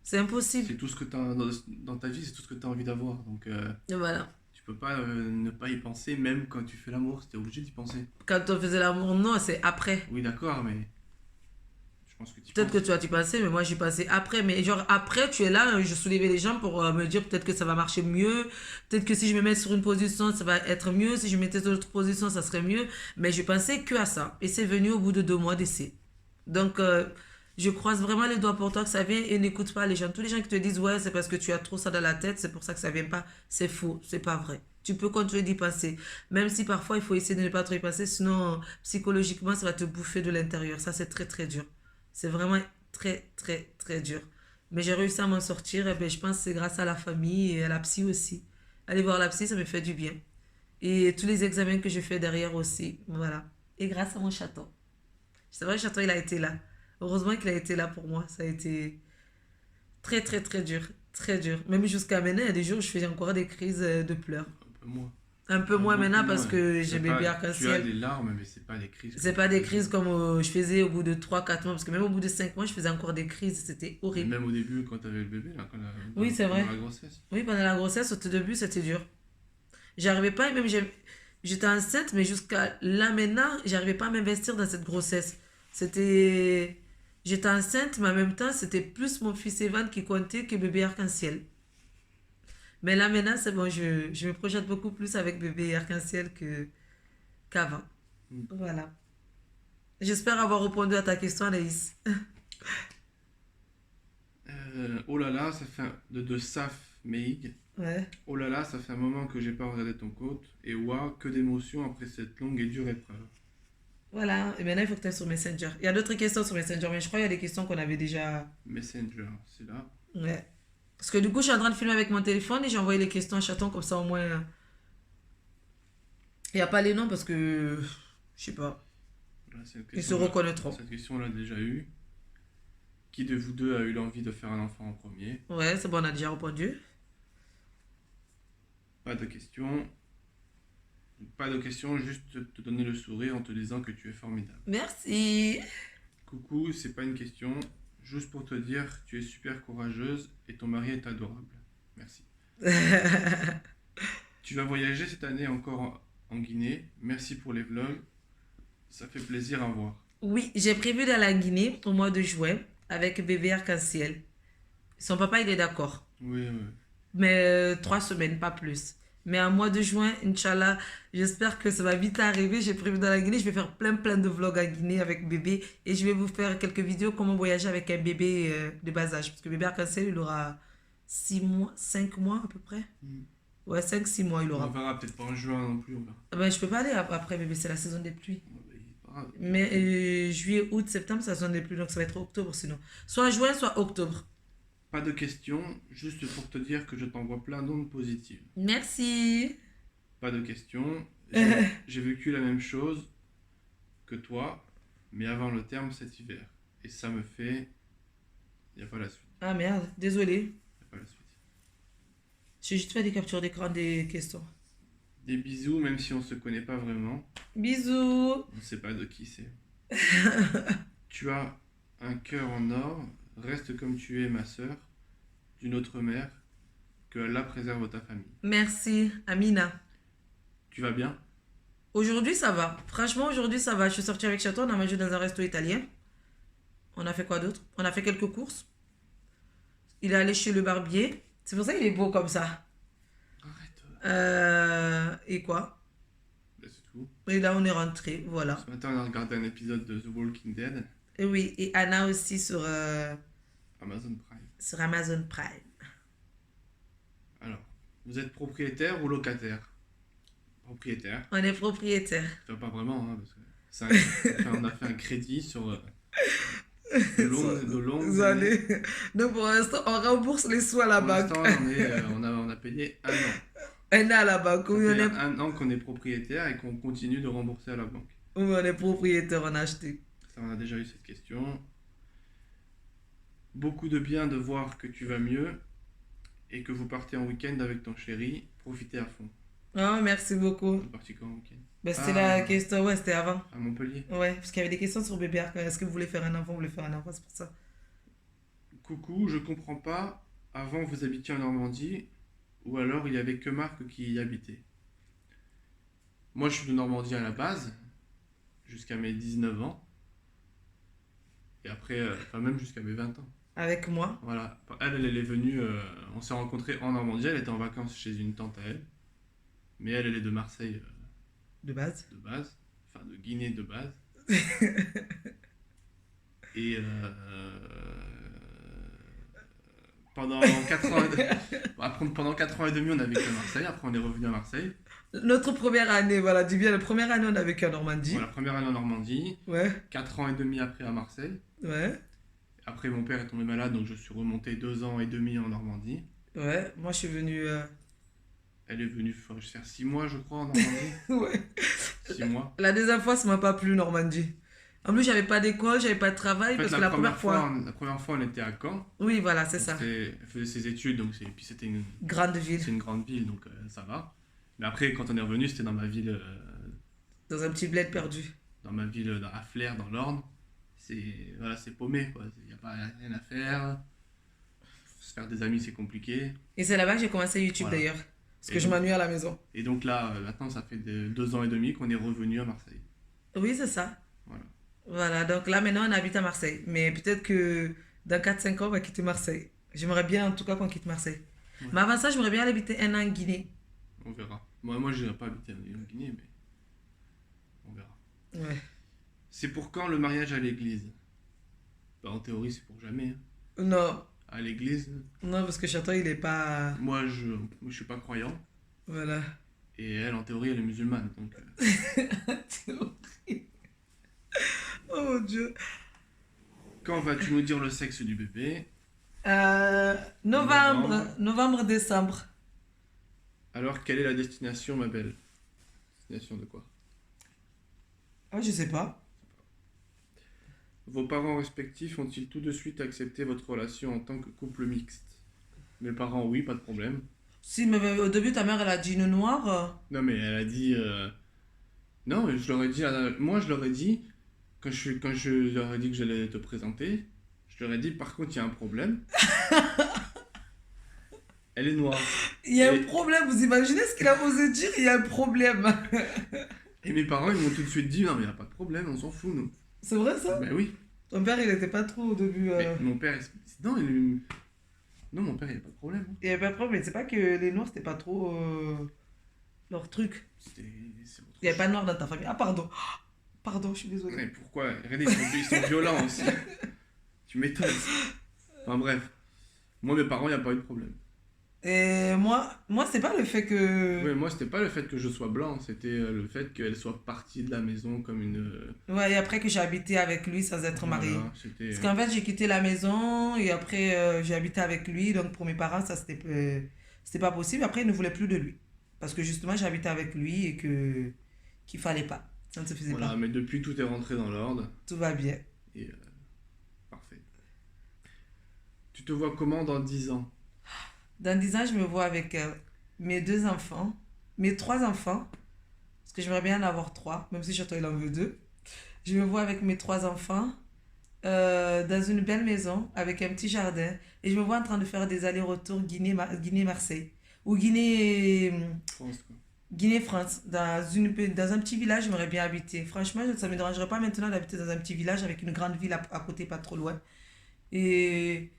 C'est impossible. C'est tout ce que dans ta vie, c'est tout ce que tu as envie d'avoir. Donc, Et voilà. tu peux pas ne pas y penser, même quand tu fais l'amour, tu es obligé d'y penser. Quand on faisait l'amour, non, c'est après. Oui, d'accord, mais je pense que tu y Peut-être que penses. tu as y passé, mais moi j'y passé après. Mais genre après, tu es là, je soulevais les gens pour me dire peut-être que ça va marcher mieux. Peut-être que si je me mets sur une position, ça va être mieux. Si je me mettais sur l'autre position, ça serait mieux. Mais je pensais que à ça. Et c'est venu au bout de 2 mois d'essai. Donc je croise vraiment les doigts pour toi que ça vient et n'écoute pas les gens. Tous les gens qui te disent ouais, c'est parce que tu as trop ça dans la tête, c'est pour ça que ça vient pas. C'est faux, c'est pas vrai. Tu peux continuer d'y penser. Même si parfois il faut essayer de ne pas trop y penser, sinon psychologiquement ça va te bouffer de l'intérieur. Ça c'est très dur. C'est vraiment très dur. Mais j'ai réussi à m'en sortir. Et ben, je pense que c'est grâce à la famille et à la psy aussi. Aller voir la psy, ça me fait du bien. Et tous les examens que je fais derrière aussi. Voilà. Et grâce à mon chaton. C'est vrai, le chaton, il a été là. Heureusement qu'il a été là pour moi. Ça a été très dur. Très dur. Même jusqu'à maintenant, il y a des jours où je fais encore des crises de pleurs. Un peu moins. Un peu moins Beaucoup maintenant parce moins. que j'ai bébé Tu as arc-en-ciel. des larmes, mais c'est pas des crises C'est comme pas tu des faisais. crises comme je faisais au bout de 3 4 mois. Parce que même au bout de 5 mois, je faisais encore des crises. C'était Et horrible. même au début, quand tu avais le bébé, là, Oui, c'est vrai. pendant la grossesse. Oui, pendant la grossesse, au tout début, c'était dur. J'arrivais pas, et même j'étais enceinte, mais jusqu'à là maintenant, j'arrivais pas à m'investir dans cette grossesse. C'était. J'étais enceinte, mais en même temps, c'était plus mon fils Evan qui comptait que bébé arc-en-ciel. Mais là maintenant, c'est bon, je me projette beaucoup plus avec bébé arc-en-ciel qu'avant. Mm. Voilà. J'espère avoir répondu à ta question, Anaïs. Oh là là, ça fait de Saf Meig. Ouais. Oh là là, ça fait un moment que j'ai pas regardé ton compte. Et waouh, que d'émotions après cette longue et dure épreuve. Voilà. Et maintenant, il faut que tu ailles sur Messenger. Il y a d'autres questions sur Messenger, mais je crois qu'il y a des questions qu'on avait déjà. Messenger, c'est là. Ouais. Parce que du coup, je suis en train de filmer avec mon téléphone et j'ai envoyé les questions à chaton, comme ça au moins. Il n'y a pas les noms parce que. Je sais pas. Voilà, Ils se reconnaîtront. cette question, on l'a déjà eue. Qui de vous deux a eu l'envie de faire un enfant en premier? Ouais, c'est bon, on a déjà répondu. Pas de question. Pas de question, juste te donner le sourire en te disant que tu es formidable. Merci. Coucou, c'est pas une question. Juste pour te dire, tu es super courageuse et ton mari est adorable. Merci. Tu vas voyager cette année encore en Guinée. Merci pour les vlogs. Ça fait plaisir à voir. Oui, j'ai prévu d'aller à Guinée au mois de juin avec bébé arc-en-ciel. Son papa, il est d'accord. Oui, oui. Mais 3 semaines, pas plus. Mais un mois de juin, Inch'Allah, j'espère que ça va vite arriver. J'ai prévu dans la Guinée, je vais faire plein de vlogs à Guinée avec bébé. Et je vais vous faire quelques vidéos comment voyager avec un bébé de bas âge. Parce que bébé arc-en-ciel, il aura 6 mois, 5 mois à peu près. Mm. Ouais, 5, 6 mois, il On aura. verra peut-être pas en juin non plus. On verra. Ah ben, je peux pas aller après bébé, c'est la saison des pluies. Ah, Mais juillet, août, septembre, ça sonne des pluies, donc ça va être octobre sinon. Soit juin, soit octobre. pas de question, juste pour te dire que je t'envoie plein d'ondes positives. Merci. Pas de question. J'ai vécu la même chose que toi, mais avant le terme cet hiver. Et ça me fait... Il n'y a pas la suite. Ah merde, désolé. Y a pas la suite. J'ai juste fait des captures d'écran des questions. Des bisous, même si on se connaît pas vraiment. Bisous. On ne sait pas de qui c'est. Tu as un cœur en or. Reste comme tu es, ma sœur, d'une autre mère. Que Allah préserve ta famille. Merci, Amina. Tu vas bien? Aujourd'hui, ça va. Franchement, aujourd'hui, ça va. Je suis sortie avec Chaton, on a mangé dans un resto italien. On a fait quoi d'autre? On a fait quelques courses. Il est allé chez le barbier. C'est pour ça qu'il est beau comme ça. Arrête. Et quoi? Ben, c'est tout. Et là, on est rentré. Voilà. Ce matin, on a regardé un épisode de The Walking Dead. Et oui, et Anna aussi sur Amazon Prime. Amazon Prime. Alors, vous êtes propriétaire ou locataire? Propriétaire. On est propriétaire. Enfin, pas vraiment, hein, parce que on a fait un crédit sur de longues années. Donc pour l'instant, on rembourse les sous à la Pour banque. l'instant, on a payé 1 an. Un an à la banque. Ça Oui, fait 1 an qu'on est propriétaire et qu'on continue de rembourser à la banque. on est propriétaire, on a acheté. Ça, on a déjà eu cette question. Beaucoup de bien de voir que tu vas mieux et que vous partez en week-end avec ton chéri. Profitez à fond. Oh, merci beaucoup. On est parti quand en week-end? Ben, c'était la question, ouais, c'était avant. À Montpellier. Ouais, parce qu'il y avait des questions sur bébé Arc. Est-ce que vous voulez faire un enfant? Vous voulez faire un enfant, c'est pour ça. Coucou, je comprends pas. Avant, vous habitiez en Normandie ou alors il y avait que Marc qui y habitait. Moi, je suis de Normandie à la base, jusqu'à mes 19 ans. Et après, enfin même jusqu'à mes 20 ans. Avec moi. Voilà. Elle est venue, on s'est rencontrés en Normandie, elle était en vacances chez une tante à elle. Mais elle est de Marseille De base. de base, enfin de Guinée de base. Et pendant 4 ans, pendant 4 ans et demi, on a vécu à Marseille. Après, on est revenu à Marseille. Notre première année, voilà, dis bien, la première année, on a vécu en Normandie. Bon, la première année en Normandie, Ouais, 4 ans et demi après à Marseille. ouais, Après, mon père est tombé malade, donc je suis remonté 2 ans et demi en Normandie. ouais. Moi, je suis venue. Elle est venue faire 6 mois, je crois, en Normandie. Ouais. 6 mois. La deuxième fois, ça m'a pas plu, Normandie. En plus, j'avais pas d'école, j'avais pas de travail, En fait, parce que la première fois. la première fois, on était à Caen. Oui, voilà, c'est ça. Elle faisait ses études, donc puis c'était Grande ville. c'est une grande ville, donc ça va. Mais après, quand on est revenu, c'était dans ma ville, Dans un petit bled perdu. dans la Flers, dans l'Orne. Voilà, c'est paumé, quoi. Il n'y a pas rien à faire. Se faire des amis, c'est compliqué. Et c'est là-bas que j'ai commencé YouTube Voilà. d'ailleurs. Parce Et que je donc- m'ennuie à la maison. Et donc là, maintenant, ça fait 2 ans et demi qu'on est revenu à Marseille. Oui, c'est ça. Voilà. Voilà, donc là maintenant on habite à Marseille. Mais peut-être que dans 4 5 ans on va quitter Marseille. J'aimerais bien en tout cas qu'on quitte Marseille. Ouais. Mais avant ça, j'aimerais bien aller habiter 1 an en Guinée. On verra. Moi je n'irai pas habiter en Guinée, mais on verra. Ouais. C'est pour quand le mariage à l'église? Bah, en théorie, c'est pour jamais. Hein. Non, à l'église. Non, parce que Chantal, il est pas... Je suis pas croyant. Voilà. Et elle, en théorie, elle est musulmane. Donc, C'est horrible. Oh mon Dieu. quand vas-tu nous dire le sexe du bébé? Novembre. Novembre, décembre. Alors, quelle est la destination, ma belle? Destination de quoi? Ah, je sais pas. Vos parents respectifs ont-ils tout de suite accepté votre relation en tant que couple mixte? Mes parents, oui, pas de problème. Si, mais au début, ta mère, elle a dit une noire. Non, mais elle a dit... Non, mais je leur ai dit... Moi, je leur ai dit... Quand je leur ai dit que j'allais te présenter, je leur ai dit, par contre, il y a un problème. Elle est noire. Il y a un Et, problème, vous imaginez ce qu'il a osé dire? Il y a un problème. et mes parents, ils m'ont tout de suite dit, non, mais il n'y a pas de problème, on s'en fout, nous. C'est vrai ça? Ben oui. Ton père, il était pas trop au début. Mais mon père... Non, non, mon père, il n'y a pas de problème. Il y avait pas de problème, mais c'est pas que les noirs, c'était pas trop leur truc. C'est votre Il y avait pas de noirs dans ta famille. Ah, pardon. Pardon, je suis désolée. Mais pourquoi? Regardez, ils sont violents aussi. Tu m'étonnes. Enfin bref. Moi, mes parents, il n'y a pas eu de problème. Et moi c'est pas le fait que... Ouais, moi, c'était pas le fait que je sois blanc, c'était le fait qu'elle soit partie de la maison comme une... Ouais, et après que j'ai habité avec lui sans être mariée. Voilà, c'était... Parce qu'en fait, j'ai quitté la maison et après, j'ai habité avec lui. Donc, pour mes parents, ça, c'était pas possible. Après, ils ne voulaient plus de lui. Parce que justement, j'habitais avec lui et qu'il fallait pas. Ça ne se faisait Voilà, pas. mais depuis, tout est rentré dans l'ordre. Tout va bien. Et parfait. Tu te vois comment dans 10 ans? Dans 10 ans, je me vois avec mes 2 enfants, mes 3 enfants. Parce que j'aimerais bien en avoir 3, même si Château, il en veut 2. Je me vois avec mes 3 enfants dans une belle maison avec un petit jardin. Et je me vois en train de faire des allers-retours Guinée-Marseille. Ou France, quoi. Guinée-France. Dans un petit village, j'aimerais bien habiter. Franchement, ça ne me dérangerait pas maintenant d'habiter dans un petit village avec une grande ville à côté, pas trop loin. Et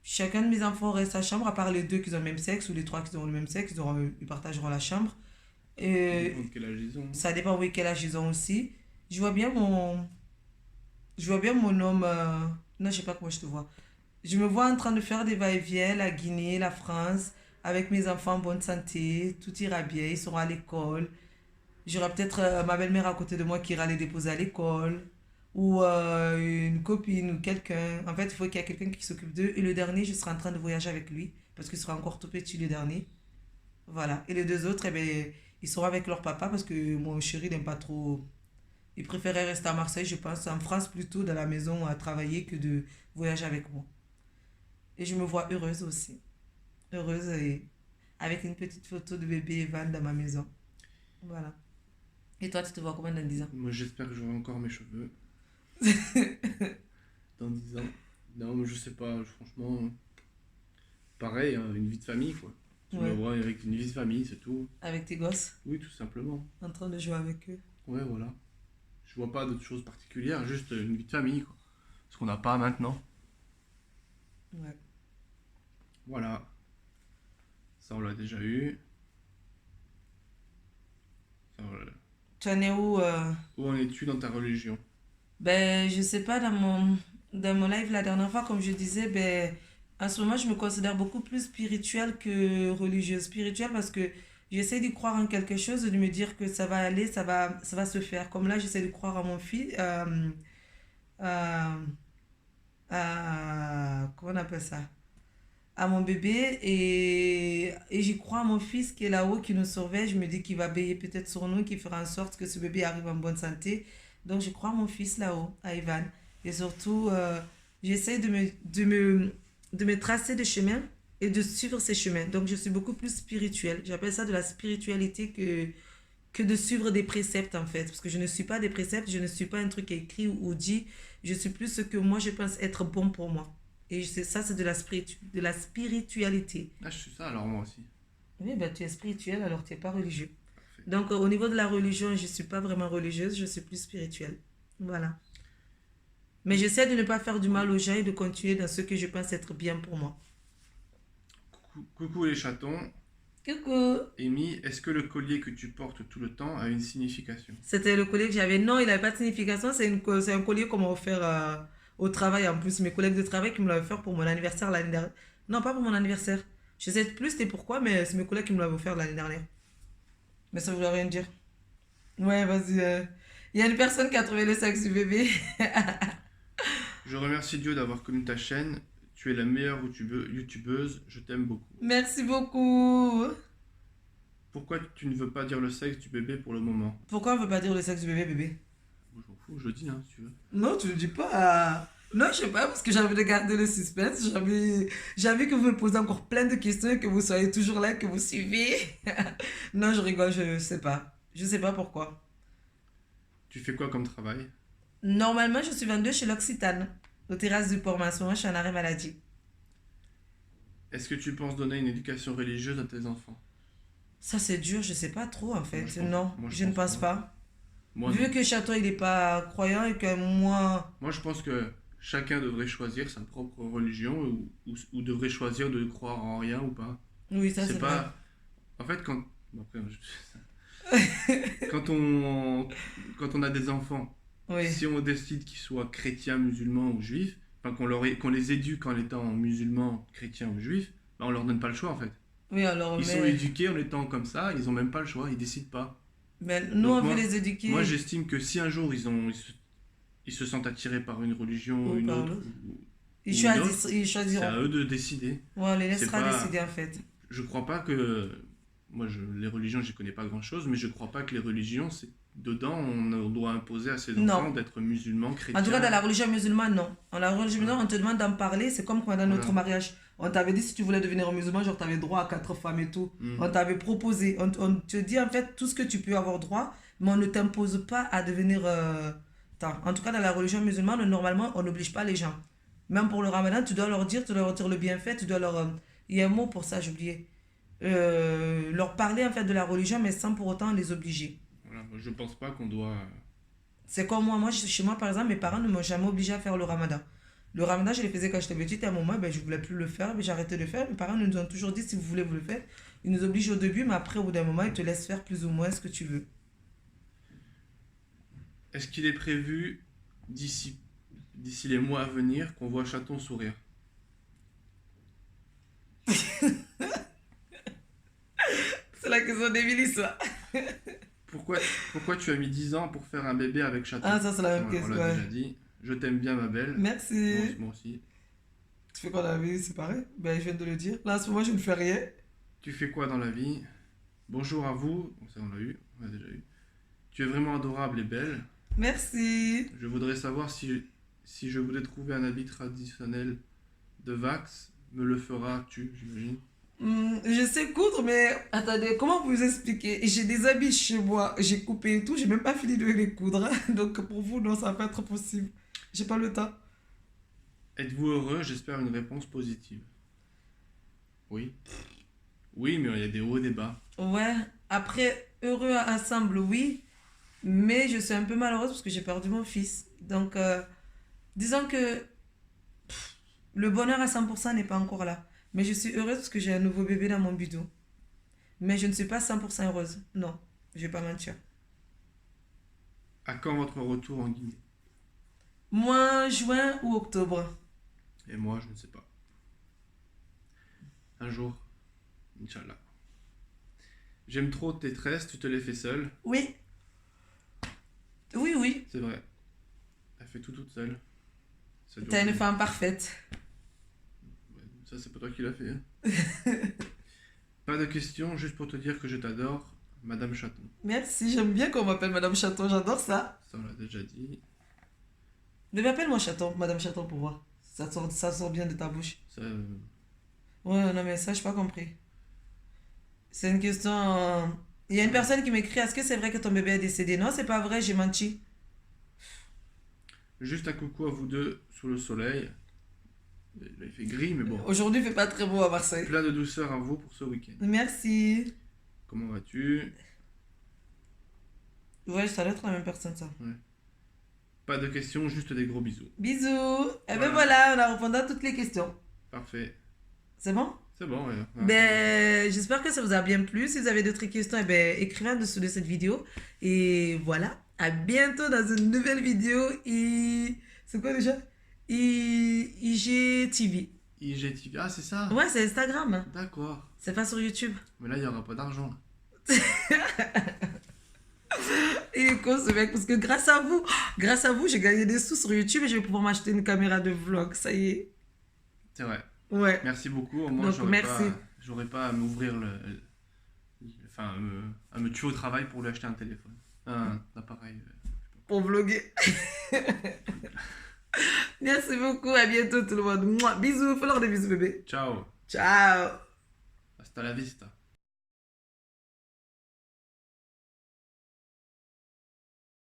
chacun de mes enfants aurait sa chambre, à part les 2 qui ont le même sexe ou les 3 qui ont le même sexe, ils partageront la chambre. Ça Et dépend de quel âge ils ont. ça dépend, oui, quel âge ils ont aussi. Je vois bien mon, je vois bien mon homme. Non, je sais pas comment je te vois. Je me vois en train de faire des va-et-vient, la Guinée, la France, avec mes enfants en bonne santé. Tout ira bien, ils seront à l'école. J'aurai peut-être ma belle-mère à côté de moi qui ira les déposer à l'école. Ou une copine ou quelqu'un. En fait, il faut qu'il y ait quelqu'un qui s'occupe d'eux. Et le dernier, je serai en train de voyager avec lui. Parce qu'il sera encore tout petit, le dernier. Voilà. Et les 2 autres, eh ben, ils seront avec leur papa parce que mon chéri n'aime pas trop. Il préférait rester à Marseille, je pense, en France plutôt, dans la maison à travailler que de voyager avec moi. Et je me vois heureuse aussi. Heureuse et avec une petite photo de bébé Evan dans ma maison. Voilà. Et toi, tu te vois comment dans 10 ans? Moi, j'espère que j'aurai encore mes cheveux dans 10 ans. Non, mais je sais pas, franchement... Pareil, hein, une vie de famille, quoi. Je me Ouais. vois avec une vie de famille, c'est tout. Avec tes gosses, Oui, tout simplement. en train de jouer avec eux. Ouais, voilà. Je vois pas d'autres choses particulières, juste une vie de famille, quoi. Ce qu'on n'a pas maintenant. Ouais. Voilà. Ça, on l'a déjà eu. Ça, voilà. Tu en es où Où en es-tu dans ta religion? Ben, je sais pas, dans mon live la dernière fois, comme je disais, ben, en ce moment, je me considère beaucoup plus spirituelle que religieuse. Spirituelle parce que j'essaie de croire en quelque chose, de me dire que ça va aller, ça va se faire. Comme là, j'essaie de croire à mon fils, à, comment on appelle ça? À mon bébé et j'y crois à mon fils qui est là-haut, qui nous surveille. Je me dis qu'il va veiller peut-être sur nous, qu'il fera en sorte que ce bébé arrive en bonne santé. Donc je crois à mon fils là-haut, à Ivan. Et surtout, j'essaie de me tracer des chemins et de suivre ces chemins. Donc je suis beaucoup plus spirituelle. J'appelle ça de la spiritualité que de suivre des préceptes en fait. Parce que je ne suis pas des préceptes, je ne suis pas un truc écrit ou dit. Je suis plus ce que moi je pense être bon pour moi. Et ça, c'est de la spiritualité. Ah, je suis ça alors moi aussi. Oui, ben, tu es spirituel, alors tu n'es pas religieux. Parfait. Donc, au niveau de la religion, je ne suis pas vraiment religieuse, je suis plus spirituelle. Voilà. Mais j'essaie de ne pas faire du mal aux gens et de continuer dans ce que je pense être bien pour moi. Coucou les chatons. Coucou! Amy, est-ce que le collier que tu portes tout le temps a une signification? C'était le collier que j'avais. Non, il n'avait pas de signification, c'est un collier qu'on m'a offert au travail en plus. Mes collègues de travail qui me l'avaient fait pour mon anniversaire l'année dernière. Non, pas pour mon anniversaire. Je sais plus c'était pourquoi, mais c'est mes collègues qui me l'avaient offert l'année dernière. Mais ça voulait rien dire. Ouais, vas-y. Il y a une personne qui a trouvé le sexe du bébé. Je remercie Dieu d'avoir connu ta chaîne. Tu es la meilleure youtubeuse. Je t'aime beaucoup. Merci beaucoup. Pourquoi tu ne veux pas dire le sexe du bébé pour le moment? Pourquoi on veut pas dire le sexe du bébé, bébé? Moi, je m'en fous, je le dis, hein, si tu veux. Non, tu ne dis pas. Non, je sais pas, parce que j'ai envie de garder le suspense. J'ai envie que vous me posez encore plein de questions et que vous soyez toujours là, que vous suivez. Non, je rigole, je sais pas. Je sais pas pourquoi. Tu fais quoi comme travail? Normalement, je suis vendeuse chez l'Occitane, aux terrasses du port Masson. Je suis en arrêt maladie. Est-ce que tu penses donner une éducation religieuse à tes enfants? Ça, c'est dur, je sais pas trop en fait. Moi, je Non, moi, je ne pense non. pas. Moi, Vu non. que Château, il est pas croyant et que moi. Moi, je pense que chacun devrait choisir sa propre religion ou devrait choisir de croire en rien ou pas. Oui, ça, c'est C'est vrai. pas. En fait, quand. Bon, après, quand on a des enfants, Oui. si on décide qu'ils soient chrétiens, musulmans ou juifs, enfin qu'on les éduque en étant musulmans, chrétiens ou juifs, ben on leur donne pas le choix en fait. Oui, alors, Ils sont éduqués en étant comme ça, ils ont même pas le choix, ils décident pas. mais nous, Donc on veut moi, les éduquer. moi j'estime que si un jour ils se sentent attirés par une religion ou Ou une par autre, l'autre. ou Ils une choisissent, autre, ils c'est choisiront. à eux de décider. Ouais, on les C'est laissera pas, décider en fait. je crois pas que, les religions, je connais pas grand chose, mais je crois pas que les religions, dedans, on doit imposer à ses enfants Non. d'être musulmans, chrétiens. En tout cas, dans la religion musulmane, non. Dans la religion musulmane, on te demande d'en parler. C'est comme pendant notre Voilà. mariage. On t'avait dit si tu voulais devenir musulman, genre t'avais droit à 4 femmes et tout. Mm. On t'avait proposé. On te dit en fait tout ce que tu peux avoir droit, mais on ne t'impose pas à devenir. En tout cas, dans la religion musulmane, normalement, on n'oblige pas les gens. Même pour le ramadan, tu dois leur dire le bienfait, tu dois leur. Il y a un mot pour ça, j'ai oublié. Leur parler en fait de la religion, mais sans pour autant les obliger. Voilà, moi, je pense pas qu'on doit. C'est comme moi, chez moi par exemple, mes parents ne m'ont jamais obligé à faire le ramadan. Le ramadan, je le faisais quand j'étais petite et à un moment, ben, je voulais plus le faire, mais j'ai arrêté de le faire. Mes parents nous ont toujours dit si vous voulez, vous le faites. Ils nous obligent au début, mais après, au bout d'un moment, ils te laissent faire plus ou moins ce que tu veux. Est-ce qu'il est prévu d'ici les mois à venir qu'on voit Chaton sourire? C'est la question d'Émilie, ça. Pourquoi tu as mis 10 ans pour faire un bébé avec Chaton? Ah, ça, c'est la même On question. l'a Ouais. déjà dit. Je t'aime bien, ma belle. Merci. Moi aussi. Tu fais quoi dans la vie, c'est pareil? Ben, je viens de le dire. Là, en ce moment, je ne fais rien. Tu fais quoi dans la vie? Bonjour à vous. Bon, ça, on l'a eu. On l'a déjà eu. Tu es vraiment adorable et belle. Merci. Je voudrais savoir si je voulais trouver un habit traditionnel de Vax, me le feras-tu, j'imagine? Je sais coudre, mais attendez, comment vous expliquer? J'ai des habits chez moi, j'ai coupé et tout, j'ai même pas fini de les coudre. Donc pour vous, non, ça va pas être possible. J'ai pas le temps. Êtes-vous heureux? J'espère une réponse positive. Oui. Oui, mais il y a des hauts et des bas. Ouais, après, heureux ensemble, oui, mais je suis un peu malheureuse parce que j'ai perdu mon fils. Donc, disons que le bonheur à 100% n'est pas encore là. Mais je suis heureuse parce que j'ai un nouveau bébé dans mon bidon. Mais je ne suis pas 100% heureuse. Non, je vais pas mentir. À quand votre retour en Guinée? Moi, juin ou octobre? Et moi, je ne sais pas. Un jour, Inch'Allah. J'aime trop tes tresses, tu te les fais seule. Oui. Oui, oui. C'est vrai. Elle fait tout toute seule. Ça dure T'es une bien. femme parfaite. Ouais, ça, c'est pas toi qui l'as fait. Hein. Pas de questions, juste pour te dire que je t'adore, Madame Chaton. Merci, j'aime bien qu'on m'appelle Madame Chaton, j'adore ça. Ça, on l'a déjà dit. Mais appelle-moi Chaton, Madame Chaton pour voir. Ça sort bien de ta bouche. Ça, Ouais, non, mais ça, je n'ai pas compris. C'est une question. Il y a une personne qui m'écrit: est-ce que c'est vrai que ton bébé est décédé? Non, c'est pas vrai, j'ai menti. juste un coucou à vous deux sous le soleil. Là, il fait gris, mais bon. Aujourd'hui, il fait pas très beau à Marseille. Plein de douceur à vous pour ce week-end. Merci. Comment vas-tu? Ouais, ça doit être la même personne, ça. Pas de questions, juste des gros bisous. Bisous. Et ben Voilà. voilà, on a répondu à toutes les questions. Parfait. C'est bon? C'est bon, ouais. Ben, j'espère que ça vous a bien plu. Si vous avez d'autres questions, eh ben, écrivez en dessous de cette vidéo. Et voilà, à bientôt dans une nouvelle vidéo. Et c'est quoi déjà? IGTV. IGTV. Ah, c'est ça? Ouais, c'est Instagram. D'accord. C'est pas sur YouTube. Mais là, il n'y aura pas d'argent. Et quoi ce mec? Parce que grâce à vous, j'ai gagné des sous sur YouTube et je vais pouvoir m'acheter une caméra de vlog. Ça y est. C'est vrai. Ouais. Merci beaucoup. Au moins, Donc, merci. j'aurais pas à m'ouvrir enfin, à me tuer au travail pour lui acheter un téléphone. Un appareil. Pour vlogger. Merci beaucoup. À bientôt tout le monde. Mouah. Bisous. Fais leur des bisous, bébé. Ciao. Ciao. Hasta la vista.